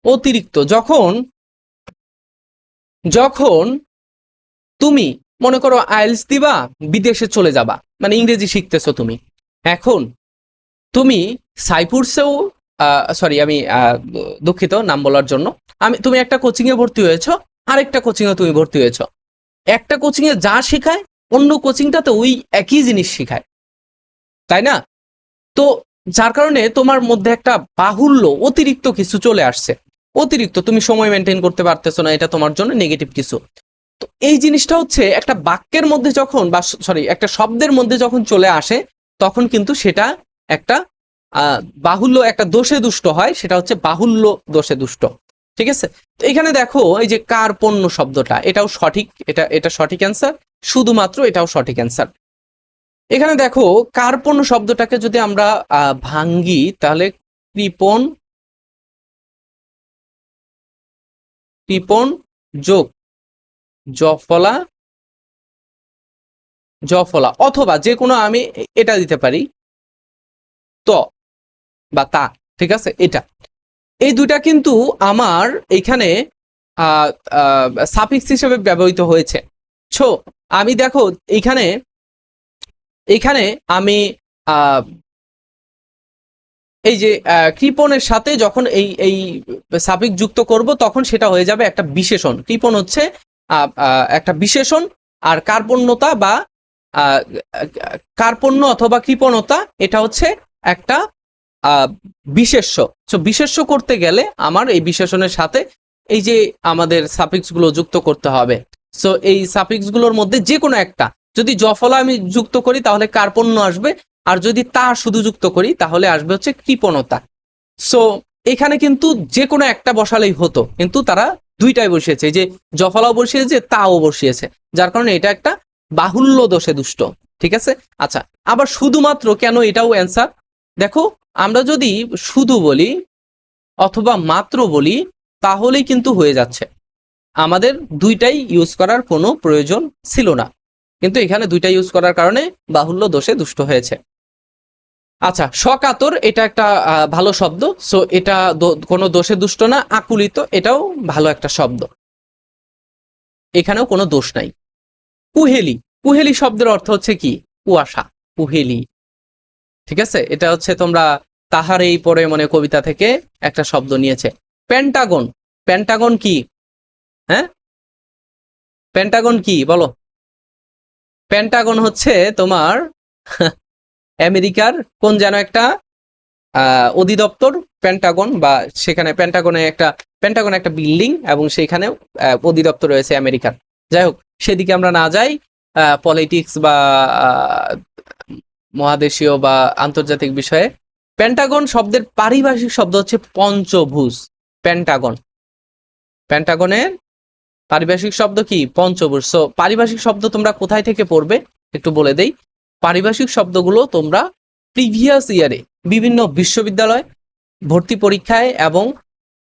অতিরিক্ত। যখন যখন তুমি মনে করো আইএলটিএস দিবা, বিদেশে চলে যাবা, মানে ইংরেজি শিখতেছো তুমি, এখন তুমি সাইফুরসেও সরি আমি দুঃখিত নাম বলার জন্য, তুমি একটা কোচিং এ ভর্তি হয়েছো, আরেকটা কোচিং এ তুমি ভর্তি হয়েছো, একটা কোচিং এ যা শেখায় অন্য কোচিংটাতে ওই একই জিনিস শেখায়, তাই না? তো যার কারণে তোমার মধ্যে একটা বাহুল্য, অতিরিক্ত কিছু চলে আসছে, অতিরিক্ত তুমি সময় মেনটেন করতে পারতেছো না, এটা তোমার জন্য নেগেটিভ কিছু। তো এই জিনিসটা হচ্ছে একটা বাক্যের মধ্যে যখন, বা সরি একটা শব্দের মধ্যে যখন চলে আসে, তখন কিন্তু সেটা একটা বাহুল্য, একটা দোষে দুষ্ট হয়, সেটা হচ্ছে বাহুল্য দোষে দুষ্ট, ঠিক আছে? তো এখানে দেখো এই যে কার্পণ্য শব্দটা, এটাও সঠিক, এটা সঠিক অ্যান্সার, শুধুমাত্র এটাও সঠিক অ্যান্সার। এখানে দেখো কার্পণ্য শব্দটাকে যদি আমরা ভাঙ্গি, তাহলে কৃপণ, কৃপণ যোগ জফলা, জফলা, অথবা যে কোনো আমি এটা দিতে পারি ত বা তা, ঠিক আছে? এটা, এই দুটা কিন্তু আমার এখানে সাফিক্স হিসেবে ব্যবহৃত হয়েছে। ছো আমি দেখো এখানে এখানে আমি এই যে কৃপণের সাথে যখন এই এই সাফিক্স যুক্ত করব, তখন সেটা হয়ে যাবে একটা বিশেষণ। কৃপণ হচ্ছে একটা বিশেষণ, আর কার্পণ্যতা বা কার্পণ্য অথবা কৃপণতা এটা হচ্ছে একটা বিশেষ্য। সো বিশেষ্য করতে গেলে আমার এই বিশেষণের সাথে এই যে আমাদের সাফিক্স গুলো যুক্ত করতে হবে। সো এই সাফিক্স গুলোর মধ্যে যে কোনো একটা, যদি জফলা আমি যুক্ত করি তাহলে কার্পণ্য আসবে, আর যদি তা শুধু যুক্ত করি তাহলে আসবে হচ্ছে কৃপণতা। সো এখানে কিন্তু যে কোনো একটা বসালেই হতো, কিন্তু তারা দুইটাই বসিয়েছে, যে জফলাও বসিয়েছে, তাও বসিয়েছে, যার কারণে এটা একটা বাহুল্য দোষে দুষ্ট, ঠিক আছে? আচ্ছা, আবার শুধুমাত্র কেন, এটাও অ্যান্সার। দেখো আমরা যদি শুধু বলি অথবা মাত্র বলি তাহলেই কিন্তু হয়ে যাচ্ছে, আমাদের দুইটাই ইউজ করার কোনো প্রয়োজন ছিল না, কিন্তু এখানে দুইটা ইউজ করার কারণে বাহুল্য দোষে দুষ্ট হয়েছে। আচ্ছা, সকাতর এটা একটা ভালো শব্দ, সো এটা কোনো দোষে দুষ্ট না। আকুলিত, এটাও ভালো একটা শব্দ, এখানেও কোনো দোষ নাই। কুহেলি, কুহেলি শব্দের অর্থ হচ্ছে কি? কুয়াশা, কুহেলি, ঠিক আছে? এটা হচ্ছে তোমরা তাহার এই পরে মনে কবিতা থেকে একটা শব্দ নিয়েছে। পেন্টাগন, পেন্টাগন কি? হ্যাঁ, পেন্টাগন কি বলো? পেন্টাগন হচ্ছে তোমার আমেরিকার কোন যেন একটা অধিদপ্তর, পেন্টাগন, বা সেখানে পেন্টাগন একটা বিল্ডিং, এবং সেখানে অধিদপ্তর রয়েছে আমেরিকার। যাই হোক, সেদিকে আমরা না যাই, পলিটিক্স বা মহাদেশীয় বা আন্তর্জাতিক বিষয়ে। পেন্টাগন শব্দের পারিভাষিক শব্দ হচ্ছে পঞ্চভুজ। পেন্টাগন, পেন্টাগনের পারিভাষিক শব্দ কি? পঞ্চভুজ। সো পারিভাষিক শব্দ তোমরা কোথায় থেকে পড়বে একটু বলে দেই। পারিভাষিক শব্দগুলো তোমরা প্রিভিয়াস ইয়ারে বিভিন্ন বিশ্ববিদ্যালয়, ভর্তি পরীক্ষায় এবং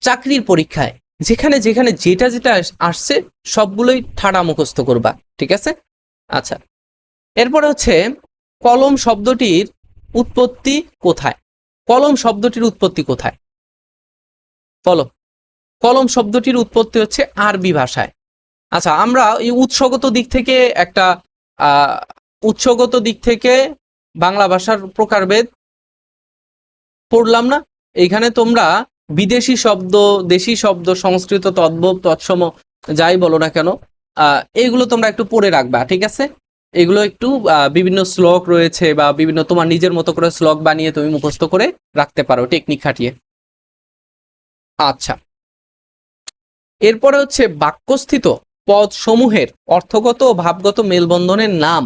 চাকরির পরীক্ষায় যেখানে যেখানে যেটা যেটা আসছে সবগুলোই ঠাড়া মুখস্থ করবা, ঠিক আছে? আচ্ছা, এরপরে হচ্ছে কলম শব্দটির উৎপত্তি কোথায়? কলম শব্দটির উৎপত্তি কোথায় বলো? কলম শব্দটির উৎপত্তি হচ্ছে আরবি ভাষায়। আচ্ছা, আমরা এই উৎসগত দিক থেকে একটা উৎসগত দিক থেকে বাংলা ভাষার প্রকারভেদ পড়লাম না? এইখানে তোমরা বিদেশি শব্দ, দেশি শব্দ, সংস্কৃত, তদ্ভব, তৎসম, যাই বলো না কেন, এইগুলো তোমরা একটু পড়ে রাখবা, ঠিক আছে? এগুলো একটু বিভিন্ন শ্লোক রয়েছে, বা বিভিন্ন তোমার নিজের মতো করে শ্লোক বানিয়ে তুমি মুখস্থ করে রাখতে পারো টেকনিক খাটিয়ে। আচ্ছা, এরপরে হচ্ছে বাক্যস্থিত পদ সমূহের অর্থগত ও ভাবগত মেলবন্ধনের নাম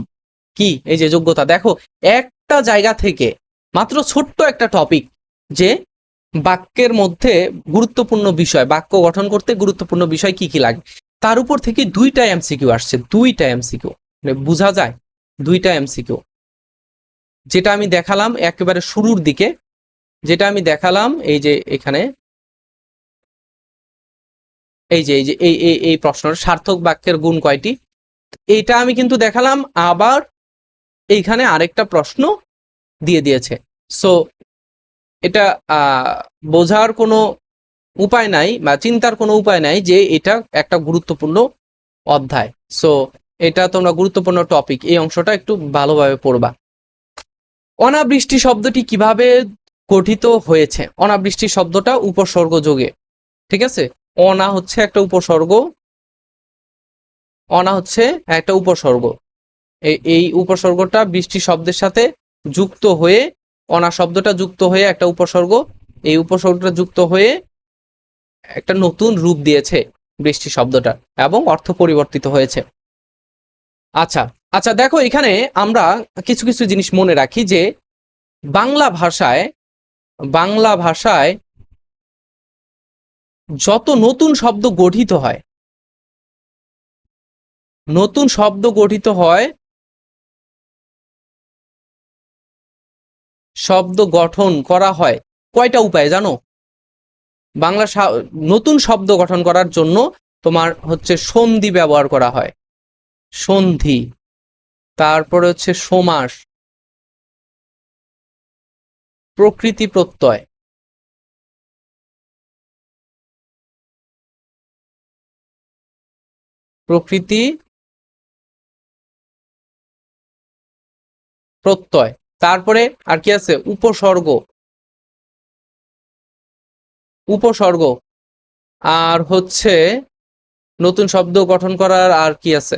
কি? এই যে যোগ্যতা, দেখো একটা জায়গা থেকে মাত্র ছোট্ট একটা টপিক, যে বাক্যের মধ্যে গুরুত্বপূর্ণ বিষয়, বাক্য গঠন করতে গুরুত্বপূর্ণ বিষয় কি কি লাগে, তার উপর থেকে 2টা এমসিকিউ আসছে, 2টা এমসিকিউ, বোঝা যায় 2টা এমসিকিউ। যেটা আমি দেখালাম একেবারে শুরুর দিকে, যেটা আমি দেখালাম এই যে এখানে, এই যে এই প্রশ্নের সার্থক বাক্যের গুণ কয়টি, এইটা আমি কিন্তু দেখালাম, আবার এইখানে আরেকটা প্রশ্ন দিয়ে দিয়েছে। সো এটা বোঝার কোনো উপায় নাই বা চিন্তার কোনো উপায় নাই যে এটা একটা গুরুত্বপূর্ণ অধ্যায়। সো এটা তোমরা গুরুত্বপূর্ণ টপিক, এই অংশটা একটু ভালোভাবে পড়বা। অনাবৃষ্টি শব্দটি কিভাবে গঠিত হয়েছে? অনাবৃষ্টি শব্দটা উপসর্গ যোগে, ঠিক আছে? অনা হচ্ছে একটা উপসর্গ, অনা হচ্ছে একটা উপসর্গ, এই উপসর্গটা বৃষ্টি শব্দের সাথে যুক্ত হয়ে, অনা শব্দটা যুক্ত হয়ে একটা উপসর্গ, এই উপসর্গটা যুক্ত হয়ে একটা নতুন রূপ দিয়েছে বৃষ্টি শব্দটা, এবং অর্থ পরিবর্তিত হয়েছে। আচ্ছা আচ্ছা, দেখো এখানে আমরা কিছু কিছু জিনিস মনে রাখি যে বাংলা ভাষায় যত নতুন শব্দ গঠিত হয়, নতুন শব্দ গঠিত হয়, শব্দ গঠন করা হয় কয়টা উপায় জানো? বাংলা নতুন শব্দ গঠন করার জন্য তোমার হচ্ছে সন্ধি ব্যবহার করা হয়, সন্ধি, তারপরে হচ্ছে সমাস, প্রকৃতি প্রত্যয়, প্রকৃতি প্রত্যয়, তারপরে আর কি আছে? উপসর্গ, উপসর্গ, আর হচ্ছে নতুন শব্দ গঠন করার আর কি আছে?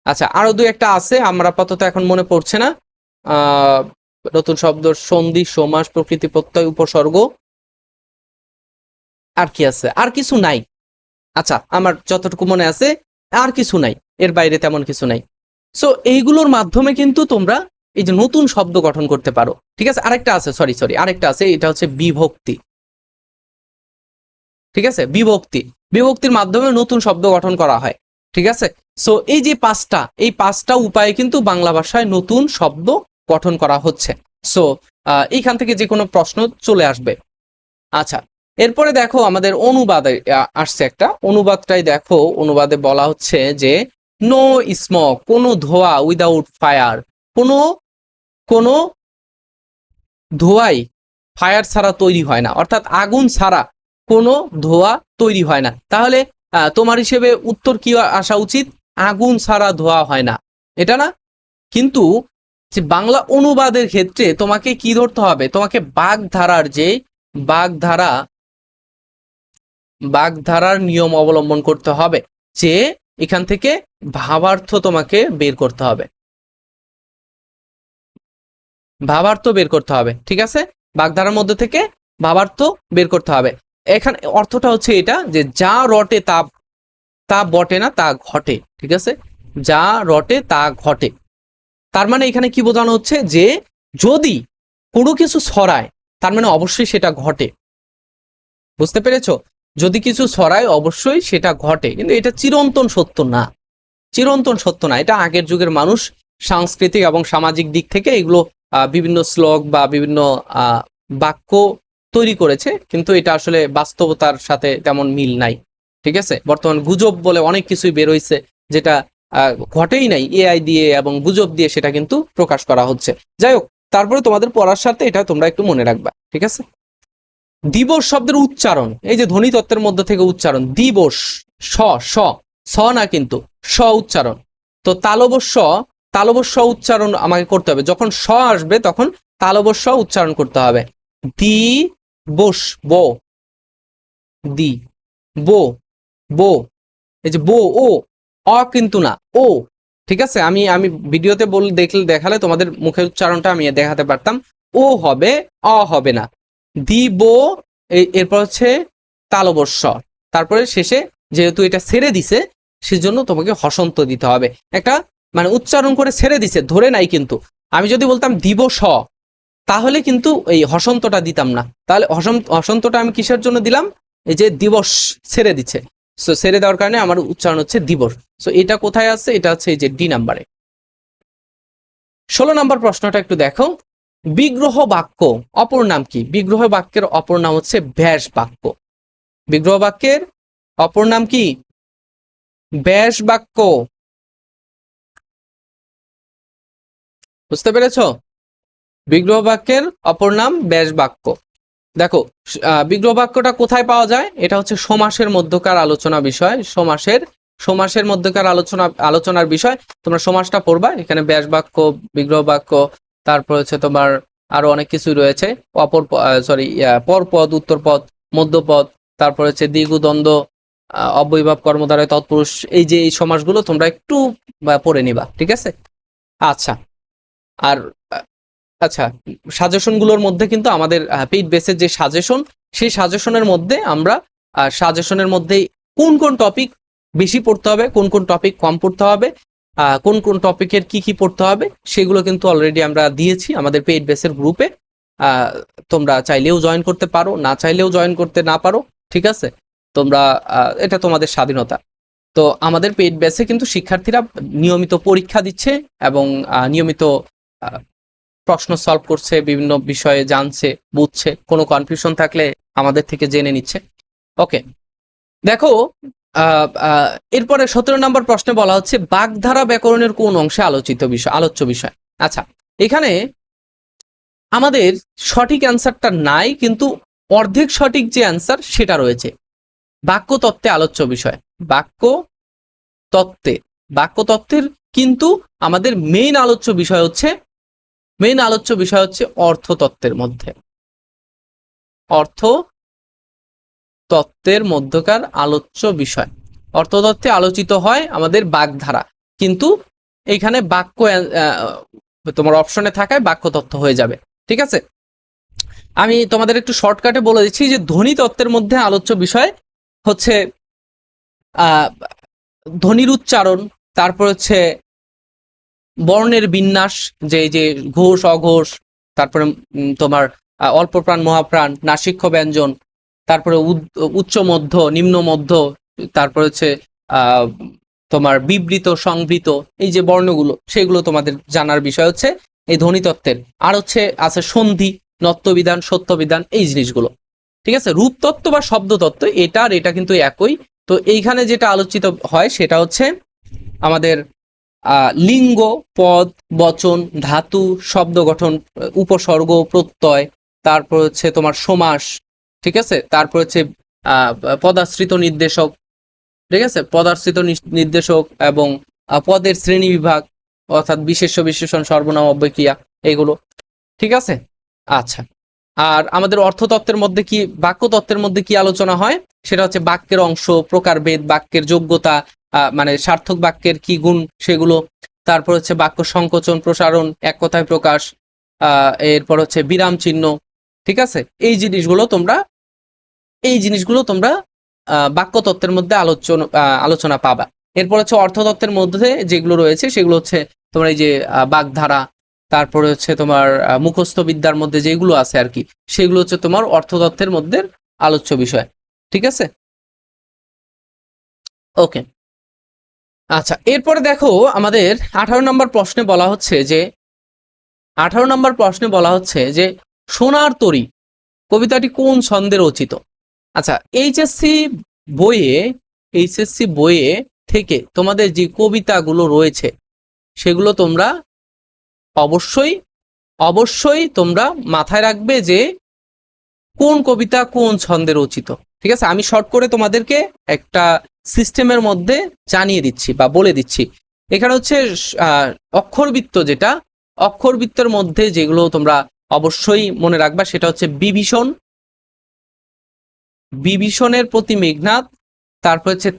আচ্ছা আরো দুই একটা আছে, আমরা আপাতত এখন মনে পড়ছে না। নতুন শব্দ, সন্ধি, সমাস, প্রকৃতি প্রত্যয়, উপসর্গ, আর কি আছে? আর কিছু নাই। আচ্ছা আমার যতটুকু মনে আছে আর কিছু নাই, এর বাইরে তেমন কিছু নাই। সো এইগুলোর মাধ্যমে কিন্তু তোমরা এই যে নতুন শব্দ গঠন করতে পারো, ঠিক আছে? আরেকটা আছে, সরি আরেকটা আছে, এটা হচ্ছে বিভক্তি, ঠিক আছে? বিভক্তি, বিভক্তির মাধ্যমে নতুন শব্দ গঠন করা হয়, ঠিক আছে? সো এই যে এই পাঁচটা উপায়ে কিন্তু বাংলা ভাষায় নতুন শব্দ গঠন করা হচ্ছে। সো এইখান থেকে যে কোনো প্রশ্ন চলে আসবে। আচ্ছা এরপরে দেখো আমাদের অনুবাদে আসছে একটা, অনুবাদটাই দেখো। অনুবাদে বলা হচ্ছে যে নো স্মোক, কোনো ধোঁয়া, উইদাউট ফায়ার, কোনো কোনো ধোঁয়াই ফায়ার ছাড়া তৈরি হয় না, অর্থাৎ আগুন ছাড়া কোনো ধোঁয়া তৈরি হয় না। তাহলে তোমার হিসেবে উত্তর কি আসা উচিত? আগুন ছাড়া ধোঁয়া হয় না, এটা না? কিন্তু যে বাংলা অনুবাদের ক্ষেত্রে তোমাকে কি ধরতে হবে? তোমাকে বাগধারার নিয়ম অবলম্বন করতে হবে, যে এখান থেকে ভাবার্থ তোমাকে বের করতে হবে, ভাবার্থ বের করতে হবে, ঠিক আছে? বাগধারার মধ্যে থেকে ভাবার্থ বের করতে হবে। এখানে অর্থটা হচ্ছে এটা যে যা রটে তা তা বটে না, তা ঘটে, ঠিক আছে? যা রটে তা ঘটে, তার মানে এখানে কি বোঝানো হচ্ছে? যে যদি কোনো কিছু ছড়ায় তার মানে অবশ্যই সেটা ঘটে, বুঝতে পেরেছো? যদি কিছু ছড়ায় অবশ্যই সেটা ঘটে, কিন্তু এটা চিরন্তন সত্য না, চিরন্তন সত্য না। এটা আগের যুগের মানুষ সাংস্কৃতিক এবং সামাজিক দিক থেকে এগুলো বিভিন্ন শ্লোক বা বিভিন্ন বাক্য তৈরি করেছে, কিন্তু এটা আসলে বাস্তবতার সাথে তেমন মিল নাই, ঠিক আছে? বর্তমান গুজব বলে অনেক কিছুই বের হইছে, যেটা ঘটেই নাই, এআই দিয়ে এবং গুজব দিয়ে সেটা কিন্তু প্রকাশ করা হচ্ছে। যাই হোক, তারপরে তোমাদের পড়ার সাথে এটা তোমরা একটু মনে রাখবা, ঠিক আছে? দিবস শব্দের উচ্চারণ, এই যে ধ্বনিতত্ত্বের মধ্যে থেকে উচ্চারণ, দিবস, স স স না কিন্তু স উচ্চারণ। তো তালবস্য উচ্চারণ আমাকে করতে হবে, যখন স আসবে তখন তালবস্য উচ্চারণ করতে হবে। দি বস, বো, দি, বো, বো, এই যে বো, ও, অ কিন্তু না, ও, ঠিক আছে? আমি ভিডিওতে দেখালে তোমাদের মুখের উচ্চারণটা আমি দেখাতে পারতাম। ও হবে, অ হবে না। দিব, এরপর হচ্ছে তালবস্য, তারপরে শেষে যেহেতু এটা ছেড়ে দিছে সেজন্য তোমাকে হসন্ত দিতে হবে, একটা মানে উচ্চারণ করে ছেড়ে দিছে, ধরে নাই। কিন্তু আমি যদি বলতাম দিবস, তাহলে কিন্তু এই হসন্তটা দিতাম না। তাহলে হসন্তটা আমি কিসের জন্য দিলাম? এই যে দিবস ছেড়ে দিচ্ছে, সো ছেড়ে দেওয়ার কারণে আমার উচ্চারণ হচ্ছে দিবস। সো এটা কোথায় আছে? এটা হচ্ছে এই যে ডি নাম্বারে। 16 নম্বর প্রশ্নটা একটু দেখো। বিগ্রহ বাক্য অপর নাম কি? বিগ্রহ বাক্যের অপর নাম হচ্ছে ব্যাস বাক্য। বিগ্রহ বাক্যের অপর নাম কি? ব্যাস বাক্য। বুঝতে পেরেছো? বিগ্রহ বাক্যের অপর নাম ব্যাস বাক্য। দেখো, বিগ্রহ বাক্যটা কোথায় পাওয়া যায়? এটা হচ্ছে সমাসের মধ্যকার আলোচনা বিষয়। সমাসের মধ্যকার আলোচনার বিষয়। তোমরা সমাসটা পড়বা, এখানে ব্যাস বাক্য, বিগ্রহ বাক্য, তারপর হচ্ছে তোমার আরো অনেক কিছু রয়েছে। পরপদ, উত্তরপদ, মধ্যপদ, তারপর হচ্ছে দ্বিগু, দ্বন্দ্ব, অব্যয়ীভাব, কর্মধারয়, তৎপুরুষ। এই যে এই সমাসগুলো তোমরা একটু পড়ে নিবা, ঠিক আছে? আচ্ছা। আর আচ্ছা, সাজেশনগুলোর মধ্যে কিন্তু আমাদের পেইড বেসের যে সাজেশন, সেই সাজেশনের মধ্যে আমরা সাজেশনের মধ্যে কোন কোন টপিক বেশি পড়তে হবে, কোন কোন টপিক কম পড়তে হবে, কোন কোন টপিকের কি কি পড়তে হবে, সেগুলো কিন্তু অলরেডি আমরা দিয়েছি আমাদের পেইড বেসের গ্রুপে। তোমরা চাইলেও জয়েন করতে পারো, না চাইলেও জয়েন করতে না পারো, ঠিক আছে? তোমরা এটা তোমাদের স্বাধীনতা। তো আমাদের পেইড বেসে কিন্তু শিক্ষার্থীরা নিয়মিত পরীক্ষা দিচ্ছে এবং নিয়মিত প্রশ্ন সলভ করছে, বিভিন্ন বিষয়ে জানছে, বুঝছে, কোনো কনফিউশন থাকলে আমাদের থেকে জেনে নিচ্ছে। ওকে, দেখো, এরপরে 17 নম্বর প্রশ্নে বলা হচ্ছে বাগধারা ব্যাকরণের কোন অংশে আলোচ্য বিষয়। আচ্ছা, এখানে আমাদের সঠিক অ্যান্সারটা নাই, কিন্তু অর্ধেক সঠিক যে অ্যান্সার সেটা রয়েছে। বাক্যতত্ত্বে আলোচ্য বিষয়, বাক্যতত্ত্বের কিন্তু আমাদের মেইন আলোচ্য বিষয় হচ্ছে অর্থতত্ত্বের মধ্যকার আলোচ্য বিষয়। অর্থতত্ত্বে আলোচিত হয় আমাদের বাগধারা, কিন্তু এখানে বাক্য তোমার অপশনে থাকায় বাক্যতত্ত্ব হয়ে যাবে, ঠিক আছে? আমি তোমাদের একটু শর্টকাটে বলে দিচ্ছি যে ধ্বনি তত্ত্বের মধ্যে আলোচ্য বিষয় হচ্ছে ধ্বনির উচ্চারণ, তারপর হচ্ছে বর্ণের বিন্যাস, যে ঘোষ অঘোষ, তারপরে তোমার অল্প প্রাণ মহাপ্রাণ, নাসিক্য ব্যঞ্জন, তারপরে উচ্চ মধ্য, নিম্ন মধ্য, তারপরে হচ্ছে তোমার বিবৃত, সংবৃত, এই যে বর্ণগুলো, সেগুলো তোমাদের জানার বিষয় হচ্ছে এই ধ্বনিতত্ত্বের। আর আছে সন্ধি, নত্যবিধান, সত্যবিধান, এই জিনিসগুলো, ঠিক আছে? রূপতত্ত্ব বা শব্দতত্ত্ব, এটা কিন্তু একই। তো এইখানে যেটা আলোচিত হয় সেটা হচ্ছে আমাদের লিঙ্গ, পদ, বচন, ধাতু, শব্দ গঠন, উপসর্গ, প্রত্যয়, তারপর হচ্ছে তোমার সমাস, ঠিক আছে? তারপর হচ্ছে পদাশ্রিত নির্দেশক, ঠিক আছে? পদাশ্রিত নির্দেশক এবং পদের শ্রেণী বিভাগ, অর্থাৎ বিশেষ্য, বিশেষণ, সর্বনাম, অব্যয়ক্রিয়া, এগুলো, ঠিক আছে? আচ্ছা, আর আমাদের অর্থতত্ত্বের মধ্যে বাক্যতত্ত্বের মধ্যে কি আলোচনা হয় সেটা হচ্ছে বাক্যের অংশ, প্রকারভেদ, বাক্যের যোগ্যতা, মানে সার্থক বাক্যের কি গুণ সেগুলো, তারপর হচ্ছে বাক্য সংকোচন, প্রসারণ, এক কথায় প্রকাশ, এরপর হচ্ছে বিরাম চিহ্ন, ঠিক আছে? এই জিনিসগুলো তোমরা বাক্যতত্ত্বের মধ্যে আলোচনা পাবা। এরপর হচ্ছে অর্থতত্ত্বের মধ্যে যেগুলো রয়েছে সেগুলো হচ্ছে তোমার এই যে বাগধারা, তারপরে হচ্ছে তোমার মুখস্থ বিদ্যার মধ্যে যেগুলো আছে আর কি, সেগুলো হচ্ছে তোমার অর্থতত্ত্বের মধ্যে আলোচ্য বিষয়, ঠিক আছে? ওকে, আচ্ছা, এরপরে দেখো আমাদের 18 নম্বর প্রশ্নে বলা হচ্ছে যে সোনার তরী কবিতাটি কোন ছন্দে রচিত? আচ্ছা, এইচএসসি বইয়ে থেকে তোমাদের যে কবিতাগুলো রয়েছে সেগুলো তোমরা অবশ্যই তোমরা মাথায় রাখবে যে কোন কবিতা কোন ছন্দে রচিত, ঠিক আছে? আমি শর্ট করে তোমাদেরকে একটা সিস্টেমের মধ্যে জানিয়ে দিচ্ছি বা বলে দিচ্ছি। এখানে হচ্ছে অক্ষরবৃত্তের মধ্যে যেগুলো তোমরা অবশ্যই মনে রাখবা সেটা হচ্ছে বিভীষণের প্রতি মেঘনাদ, তারপর হচ্ছে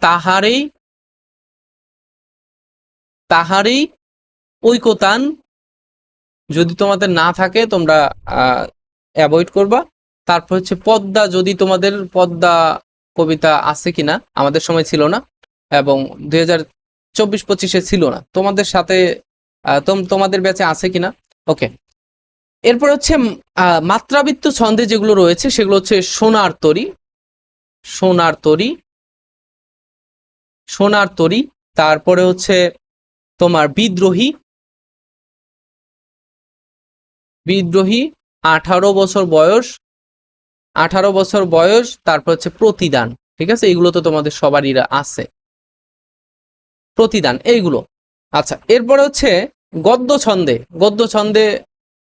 তাহারেই ঐকতান, যদি তোমাদের না থাকে তোমরা অ্যাভয়েড করবা। তারপর হচ্ছে পদ্মা, যদি তোমাদের পদ্মা কবিতা আছে কিনা, আমাদের সময় ছিল না এবং 2024-25-এ ছিল না, তোমাদের সাথে তোমাদের ব্যাচে আছে কিনা। ওকে, এরপর হচ্ছে মাত্রাবৃত্ত ছন্দে যেগুলো রয়েছে সেগুলো হচ্ছে সোনার তরী, সোনার তরী, সোনার তরী, তারপরে হচ্ছে তোমার বিদ্রোহী, বিদ্রোহী, 18 বছর বয়স, 18 বছর বয়স, তারপর হচ্ছে প্রতিদান। ঠিক আছে, এইগুলো তো তোমাদের সবারই আছে, প্রতিদান এইগুলো। আচ্ছা, এরপরে হচ্ছে গদ্য ছন্দে, গদ্য ছন্দে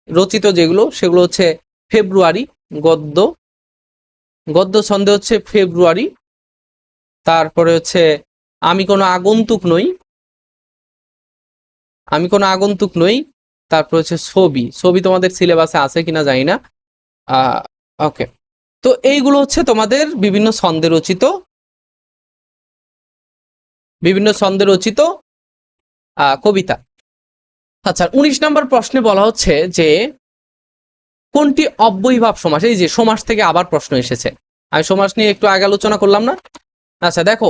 রচিত যেগুলো সেগুলো হচ্ছে ফেব্রুয়ারি, গদ্য, গদ্য ছন্দে হচ্ছে ফেব্রুয়ারি, তারপরে হচ্ছে আমি কোনো আগন্তুক নই, আমি কোনো আগন্তুক নই, তারপর হচ্ছে ছবি, ছবি তোমাদের সিলেবাসে আছে কিনা জানি না। ওকে, তো এইগুলো হচ্ছে তোমাদের বিভিন্ন ছন্দে রচিত, বিভিন্ন ছন্দে রচিত কবিতা। আচ্ছা, 19 নম্বর প্রশ্নে বলা হচ্ছে যে কোনটি অব্যয়ীভাব সমাস। এই যে সমাস থেকে আবার প্রশ্ন এসেছে, আমি সমাস নিয়ে একটু আগে আলোচনা করলাম না। আচ্ছা দেখো,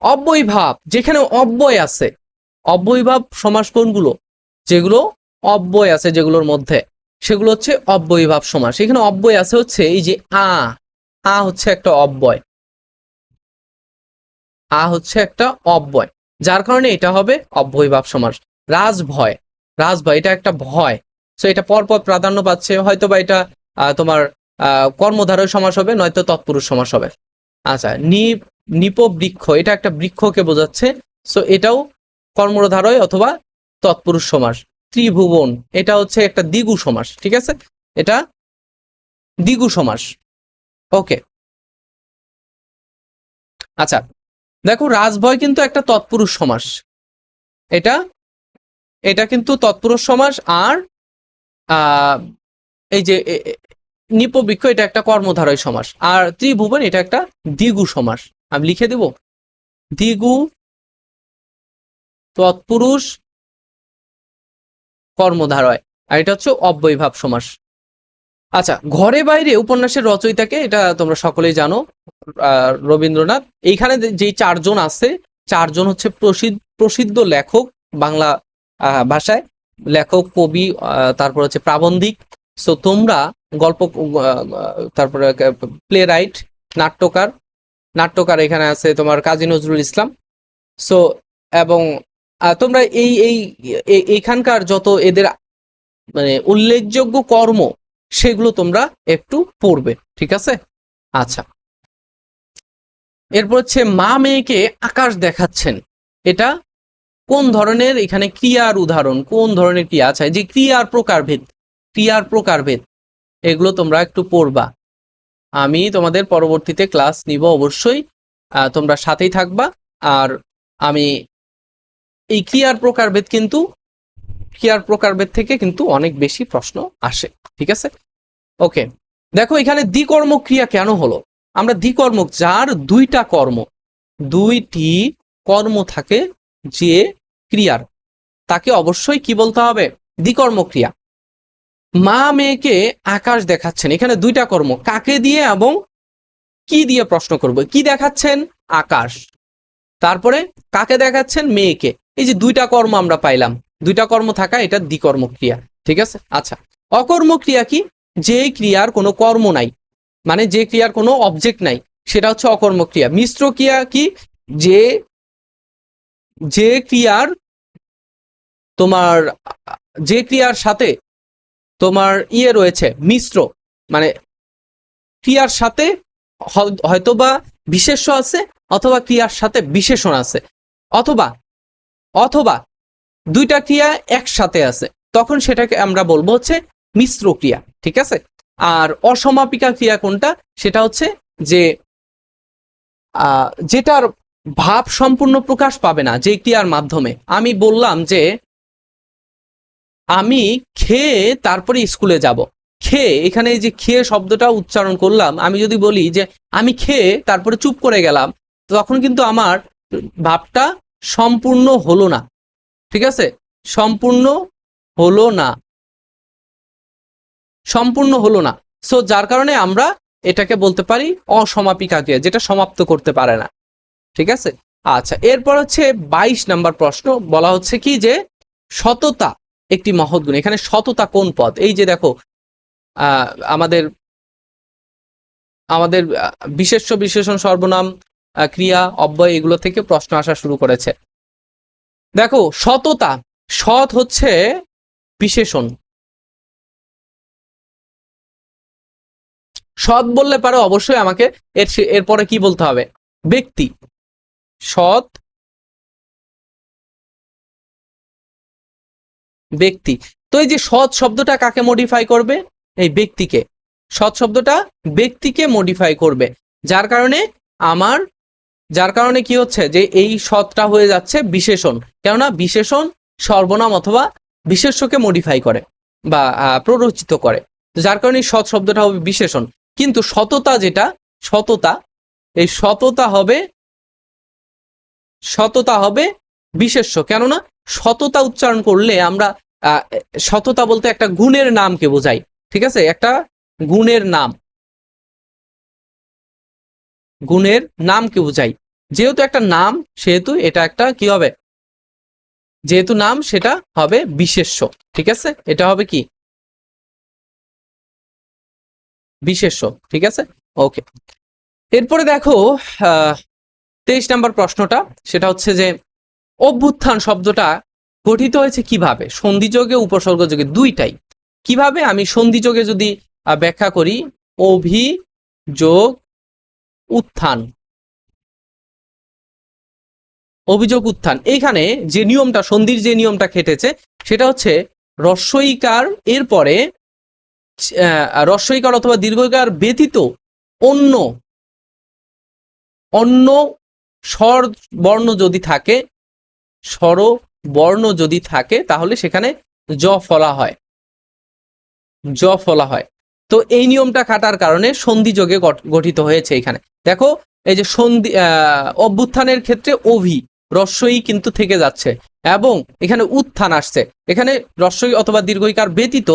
অব্যয়ীভাব যেখানে অব্যয় আছে, অব্যয়ীভাব সমাস কোনগুলো, যেগুলো অব্যয় আছে যেগুলোর মধ্যে, সেগুলো হচ্ছে অব্যয়ীভাব সমাস। এখানে অব্যয় আছে হচ্ছে এই যে আ হচ্ছে একটা অব্যয়, আ হচ্ছে একটা অব্যয়, যার কারণে এটা হবে অব্যয়ীভাব সমাস। রাজভয়, রাজভয় এটা একটা ভয়, সো এটা পরপর প্রাধান্য পাচ্ছে, হয়তো বা এটা তোমার কর্মধারয় সমাস হবে, নয়তো তৎপুরুষ সমাস হবে। আচ্ছা, নিপবৃক্ষ এটা একটা বৃক্ষকে বোঝাচ্ছে, সো এটাও কর্মধারয় অথবা তৎপুরুষ সমাস। ত্রিভুবন এটা হচ্ছে একটা দ্বিগু সমাস, ঠিক আছে, এটা দ্বিগু সমাস। ওকে, আচ্ছা দেখো, রাজভয় কিন্তু একটা তৎপুরুষ সমাস, এটা এটা কিন্তু তৎপুরুষ সমাস। আর এই যে নিপবৃক্ষ এটা একটা কর্মধারয় সমাস, আর ত্রিভুবন এটা একটা দ্বিগু সমাস। আমি লিখে দেব, দ্বিগু তৎপুরুষ কর্মধারয়, আর এটা হচ্ছে অব্যয়ীভাব সমাস। আচ্ছা, ঘরে বাইরে উপন্যাসের রচয়িতাকে, এটা তোমরা সকলেই জানো, রবীন্দ্রনাথ। এইখানে যে চারজন আছে, চারজন হচ্ছে প্রসিদ্ধ লেখক, বাংলা ভাষায় লেখক, কবি, তারপর হচ্ছে প্রাবন্ধিক। সো তোমরা গল্প, তারপরে প্লে রাইট, নাট্যকার, নাট্যকার এখানে আছে তোমার কাজী নজরুল ইসলাম। সো এবং তোমরা এইখানকার যত এদের মানে উল্লেখযোগ্য কর্ম, সেগুলো তোমরা একটু পড়বে, ঠিক আছে। আচ্ছা, এরপর হচ্ছে মা মেয়েকে আকাশ দেখাচ্ছেন, এটা কোন ধরনের, এখানে ক্রিয়ার উদাহরণ, কোন ধরনের ক্রিয়া। আচ্ছা, যে ক্রিয়ার প্রকারভেদ, ক্রিয়ার প্রকারভেদ এগুলো তোমরা একটু পড়বা। আমি তোমাদের পরবর্তীতে ক্লাস নিব অবশ্যই, তোমরা সাথেই থাকবা। আর আমি এই ক্রিয়ার প্রকারভেদ, কিন্তু ক্রিয়ার প্রকারভেদ থেকে কিন্তু অনেক বেশি প্রশ্ন আসে, ঠিক আছে। ওকে, দেখো এখানে দ্বিকর্ম ক্রিয়া কেন হলো। আমরা দ্বিকর্ম, যার দুইটা কর্ম, দুইটি কর্ম থাকে যে ক্রিয়ার, তাকে অবশ্যই কি বলতে হবে, দ্বিকর্ম ক্রিয়া। মা মেয়েকে আকাশ দেখাচ্ছেন, এখানে দুইটা কর্ম, কাকে দিয়ে এবং কি দিয়ে প্রশ্ন করব। কি দেখাচ্ছেন, আকাশ, তারপরে কাকে দেখাচ্ছেন, মেয়েকে। এই যে দুইটা কর্ম আমরা পাইলাম, দুইটা কর্ম থাকা, এটা দ্বিকর্ম ক্রিয়া, ঠিক আছে। আচ্ছা, অকর্ম ক্রিয়া কি, যে ক্রিয়ার কোনো কর্ম নাই, মানে যে ক্রিয়ার কোনো অবজেক্ট নাই, সেটা হচ্ছে অকর্ম ক্রিয়া। মিশ্র ক্রিয়া কি, যে ক্রিয়ার তোমার, যে ক্রিয়ার সাথে তোমার ইয়ে রয়েছে, মিশ্র, মানে ক্রিয়ার সাথে হয়তোবা বিশেষ্য আছে, অথবা ক্রিয়ার সাথে বিশেষণ আছে, অথবা অথবা দুইটা ক্রিয়া একসাথে আছে, তখন সেটাকে আমরা বলবো হচ্ছে মিশ্র ক্রিয়া, ঠিক আছে। আর অসমাপিকা ক্রিয়া কোনটা, সেটা হচ্ছে যে যেটার ভাব সম্পূর্ণ প্রকাশ পাবে না যে ক্রিয়ার মাধ্যমে। আমি বললাম যে আমি খেয়ে তারপরে স্কুলে যাব, খেয়ে, এখানে যে খেয়ে শব্দটা উচ্চারণ করলাম, আমি যদি বলি যে আমি খেয়ে তারপরে চুপ করে গেলাম, তখন কিন্তু আমার ভাবটা সম্পূর্ণ হলো না, ঠিক আছে, সম্পূর্ণ হলো না, সম্পূর্ণ হলো না। সো যার কারণে আমরা এটাকে বলতে পারি অসমাপিকা ক্রিয়া, যেটা সমাপ্ত করতে পারে না, ঠিক আছে। আচ্ছা, এরপর হচ্ছে 22 নাম্বার প্রশ্ন, বলা হচ্ছে কি যে সততা একটি মহৎ গুণ। এখানে সততা কোন পদ, এই যে দেখো আমাদের আমাদের বিশেষ্য, বিশেষণ, সর্বনাম, ক্রিয়া, অব্যয় এগুলো থেকে প্রশ্ন আসা শুরু করেছে। দেখো সততা, সৎ হচ্ছে বিশেষণ। সৎ বললে পারে অবশ্যই আমাকে এরপরে কি বলতে হবে? ব্যক্তি। সৎ ব্যক্তি। তো এই যে সৎ শব্দটা কাকে মডিফাই করবে? এই ব্যক্তিকে। সৎ শব্দটা ব্যক্তিকে মডিফাই করবে, যার কারণে কি হচ্ছে যে এই সৎটা হয়ে যাচ্ছে বিশেষণ। কেননা বিশেষণ সর্বনাম অথবা বিশেষ্যকে মডিফাই করে বা প্ররোচিত করে, যার কারণে সৎ শব্দটা হবে বিশেষণ। কিন্তু সততা, যেটা সততা, এই সততা হবে বিশেষ্য। কেননা সততা উচ্চারণ করলে আমরা সততা বলতে একটা গুণের নামকে বোঝাই। ঠিক আছে, একটা গুণের নামকে বোঝাই। যেহেতু একটা নাম, সেহেতু এটা একটা কি হবে? যেহেতু নাম, সেটা হবে বিশেষ্য। ঠিক আছে, এটা হবে কি? বিশেষ্য। ঠিক আছে, ওকে। এরপরে দেখো 23 নম্বর প্রশ্নটা, সেটা হচ্ছে যে অভ্যুত্থান শব্দটা গঠিত হয়েছে কিভাবে? সন্ধিযোগে, উপসর্গযোগে, দুইটাই। কিভাবে? আমি সন্ধিযোগে যদি ব্যাখ্যা করি, অভিযোগ উত্থান, অভিযোগ উত্থান। এইখানে যে নিয়মটা, সন্ধির যে নিয়মটা খেটেছে, সেটা হচ্ছে রস্বইকার এরপরে রস্বইকার অথবা দীর্ঘইকার ব্যতীত অন্য স্বর বর্ণ যদি থাকে, তাহলে সেখানে জ ফলা হয়। তো এই নিয়মটা খাটার কারণে সন্ধিযোগে গঠিত হয়েছে। এখানে দেখো, এই যে সন্ধি অভ্যুত্থানের ক্ষেত্রে রস্বই কিন্তু থেকে যাচ্ছে, এবং এখানে উত্থান আসছে। এখানে রস্বই অথবা দীর্ঘইকার ব্যতীত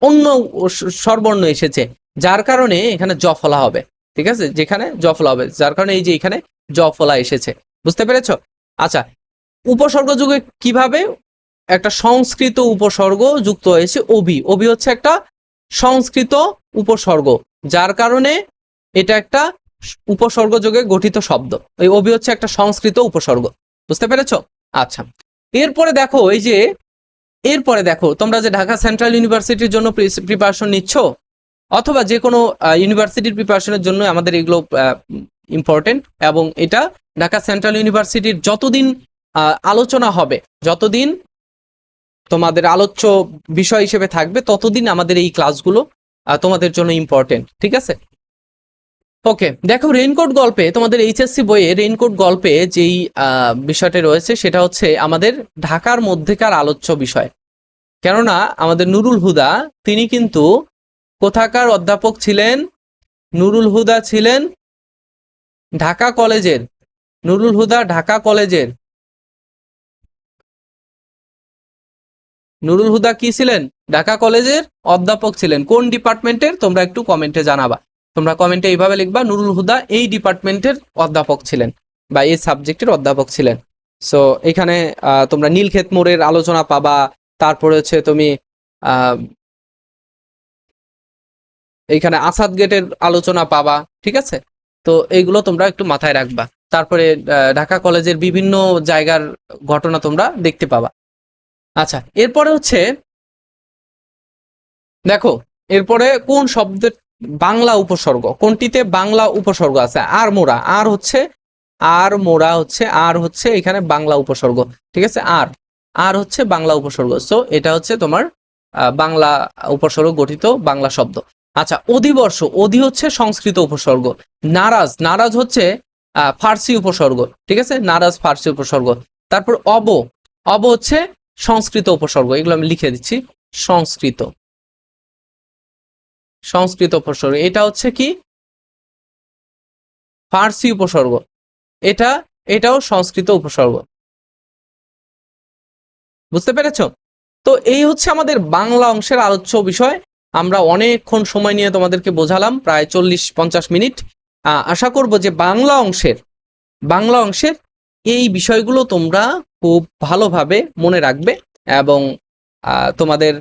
অন্য স্বরবর্ণ এসেছে, যার কারণে এখানে জ ফলা হবে। ঠিক আছে, যেখানে জ ফলা হবে, যার কারণে এই যে এখানে জ ফলা এসেছে। বুঝতে পেরেছ? আচ্ছা, উপসর্গ যুগে কিভাবে? একটা সংস্কৃত উপসর্গ যুক্ত হয়েছে অভি হচ্ছে একটা সংস্কৃত উপসর্গ, যার কারণে এটা একটা উপসর্গ যোগে গঠিত শব্দ। এই অভি হচ্ছে একটা সংস্কৃত উপসর্গ। বুঝতে পেরেছ? আচ্ছা, এরপরে দেখো তোমরা যে ঢাকা সেন্ট্রাল ইউনিভার্সিটির জন্য প্রিপারেশন নিচ্ছ, অথবা যে কোনো ইউনিভার্সিটির প্রিপারেশনের জন্য আমাদের এগুলো ইম্পর্টেন্ট। এবং এটা ঢাকা সেন্ট্রাল ইউনিভার্সিটির যতদিন আলোচনা হবে, যতদিন তোমাদের আলোচ্য বিষয় হিসেবে থাকবে, ততদিন আমাদের এই ক্লাসগুলো তোমাদের জন্য ইম্পর্টেন্ট। ঠিক আছে, ওকে। দেখো রেইনকোট গল্পে, তোমাদের এইচএসসি বইয়ে রেইনকোট গল্পে যেই বিষয়টা রয়েছে, সেটা হচ্ছে আমাদের ঢাকার মধ্যেকার আলোচ্য বিষয়। কেননা আমাদের নুরুল হুদা, তিনি কিন্তু কোথাকার অধ্যাপক ছিলেন? নুরুল হুদা ছিলেন ঢাকা কলেজের। নুরুল হুদা ঢাকা কলেজের। নুরুল হুদা কি ছিলেন? ঢাকা কলেজের অধ্যাপক ছিলেন। কোন ডিপার্টমেন্টের? তোমরা একটু কমেন্টে জানাবা। তোমরা কমেন্টে এইভাবে লিখবা, নুরুল হুদা এই ডিপার্টমেন্টের অধ্যাপক ছিলেন বা এই সাবজেক্টের অধ্যাপক ছিলেন। সো এখানে তোমরা নীলক্ষেত মোড়ের আলোচনা পাবা, তারপরে হচ্ছে তুমি এইখানে আসাদ গেটের আলোচনা পাবা। ঠিক আছে, তো এইগুলো তোমরা একটু মাথায় রাখবা। তারপরে ঢাকা কলেজের বিভিন্ন জায়গার ঘটনা তোমরা দেখতে পাবা। আচ্ছা, এরপরে হচ্ছে দেখো, এরপরে কোন শব্দের বাংলা উপসর্গ, কোনটিতে বাংলা উপসর্গ আছে? আর হচ্ছে এখানে বাংলা উপসর্গ। ঠিক আছে, আর হচ্ছে বাংলা উপসর্গ। সো এটা হচ্ছে তোমার বাংলা উপসর্গ গঠিত বাংলা শব্দ। আচ্ছা, অধিবর্ষ, অধি হচ্ছে সংস্কৃত উপসর্গ। নারাজ হচ্ছে ফার্সি উপসর্গ। ঠিক আছে, নারাজ ফার্সি উপসর্গ। তারপর অব হচ্ছে সংস্কৃত উপসর্গ। এগুলো আমি লিখে দিচ্ছি, সংস্কৃত উপসর্গ। এটা হচ্ছে কি? ফার্সি উপসর্গ। এটাও সংস্কৃত উপসর্গ। বুঝতে পেরেছ? তো এই হচ্ছে আমাদের বাংলা অংশের আলোচ্য বিষয়। আমরা অনেকক্ষণ সময় নিয়ে তোমাদেরকে বোঝালাম, প্রায় 40-50 মিনিট। আশা করব যে বাংলা অংশের এই বিষয়গুলো তোমরা খুব ভালোভাবে মনে রাখবে, এবং তোমাদের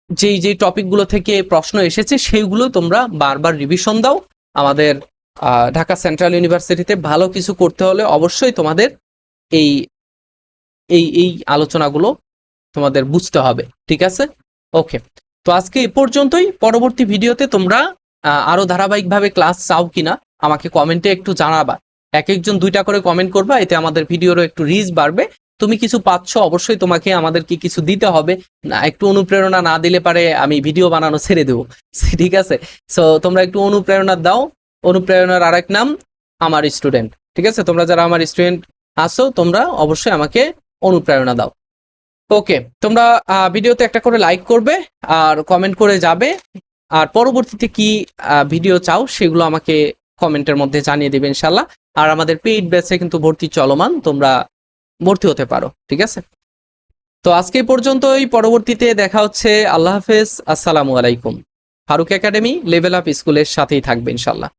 যেই টপিকগুলো থেকে প্রশ্ন এসেছে সেইগুলো তোমরা বারবার রিভিশন দাও। আমাদের ঢাকা সেন্ট্রাল ইউনিভার্সিটিতে ভালো কিছু করতে হলে অবশ্যই তোমাদের এই এই আলোচনাগুলো তোমাদের বুঝতে হবে, ঠিক আছে? ওকে, তো আজকে এ পর্যন্তই। পরবর্তী ভিডিওতে তোমরা আরো ধারাবাহিকভাবে ক্লাস চাও কিনা আমাকে কমেন্টে একটু জানাবা। এক একজন 2টা করে কমেন্ট করবা, এতে আমাদের ভিডিওরও একটু রিচ বাড়বে। তুমি কিছু পাচ্ছ, অবশ্যই তোমাকে আমাদেরকে কিছু দিতে হবে না। একটু অনুপ্রেরণা না দিলে পারে আমি ভিডিও বানানো ছেড়ে দেবো, ঠিক আছে? সো তোমরা একটু অনুপ্রেরণা দাও। অনুপ্রেরণার আরেক নাম আমার স্টুডেন্ট, ঠিক আছে? তোমরা যারা আমার স্টুডেন্ট আছো তোমরা অবশ্যই আমাকে অনুপ্রেরণা দাও। ওকে, তোমরা ভিডিওতে একটা করে লাইক করবে আর কমেন্ট করে যাবে। আর পরবর্তীতে কি ভিডিও চাও সেগুলো আমাকে কমেন্টের মধ্যে জানিয়ে দেবে ইনশাল্লাহ। আর আমাদের পেইড ব্যাচে কিন্তু ভর্তি চলমান, তোমরা ভর্তি হতে পারো, ঠিক আছে? তো আজকে পর্যন্তই, পরবর্তীতে দেখা হচ্ছে। আল্লাহ হাফেজ, আসসালামু আলাইকুম। ফারুক একাডেমি লেভেল আপ স্কুলের সাথেই থাকবে ইনশাল্লাহ।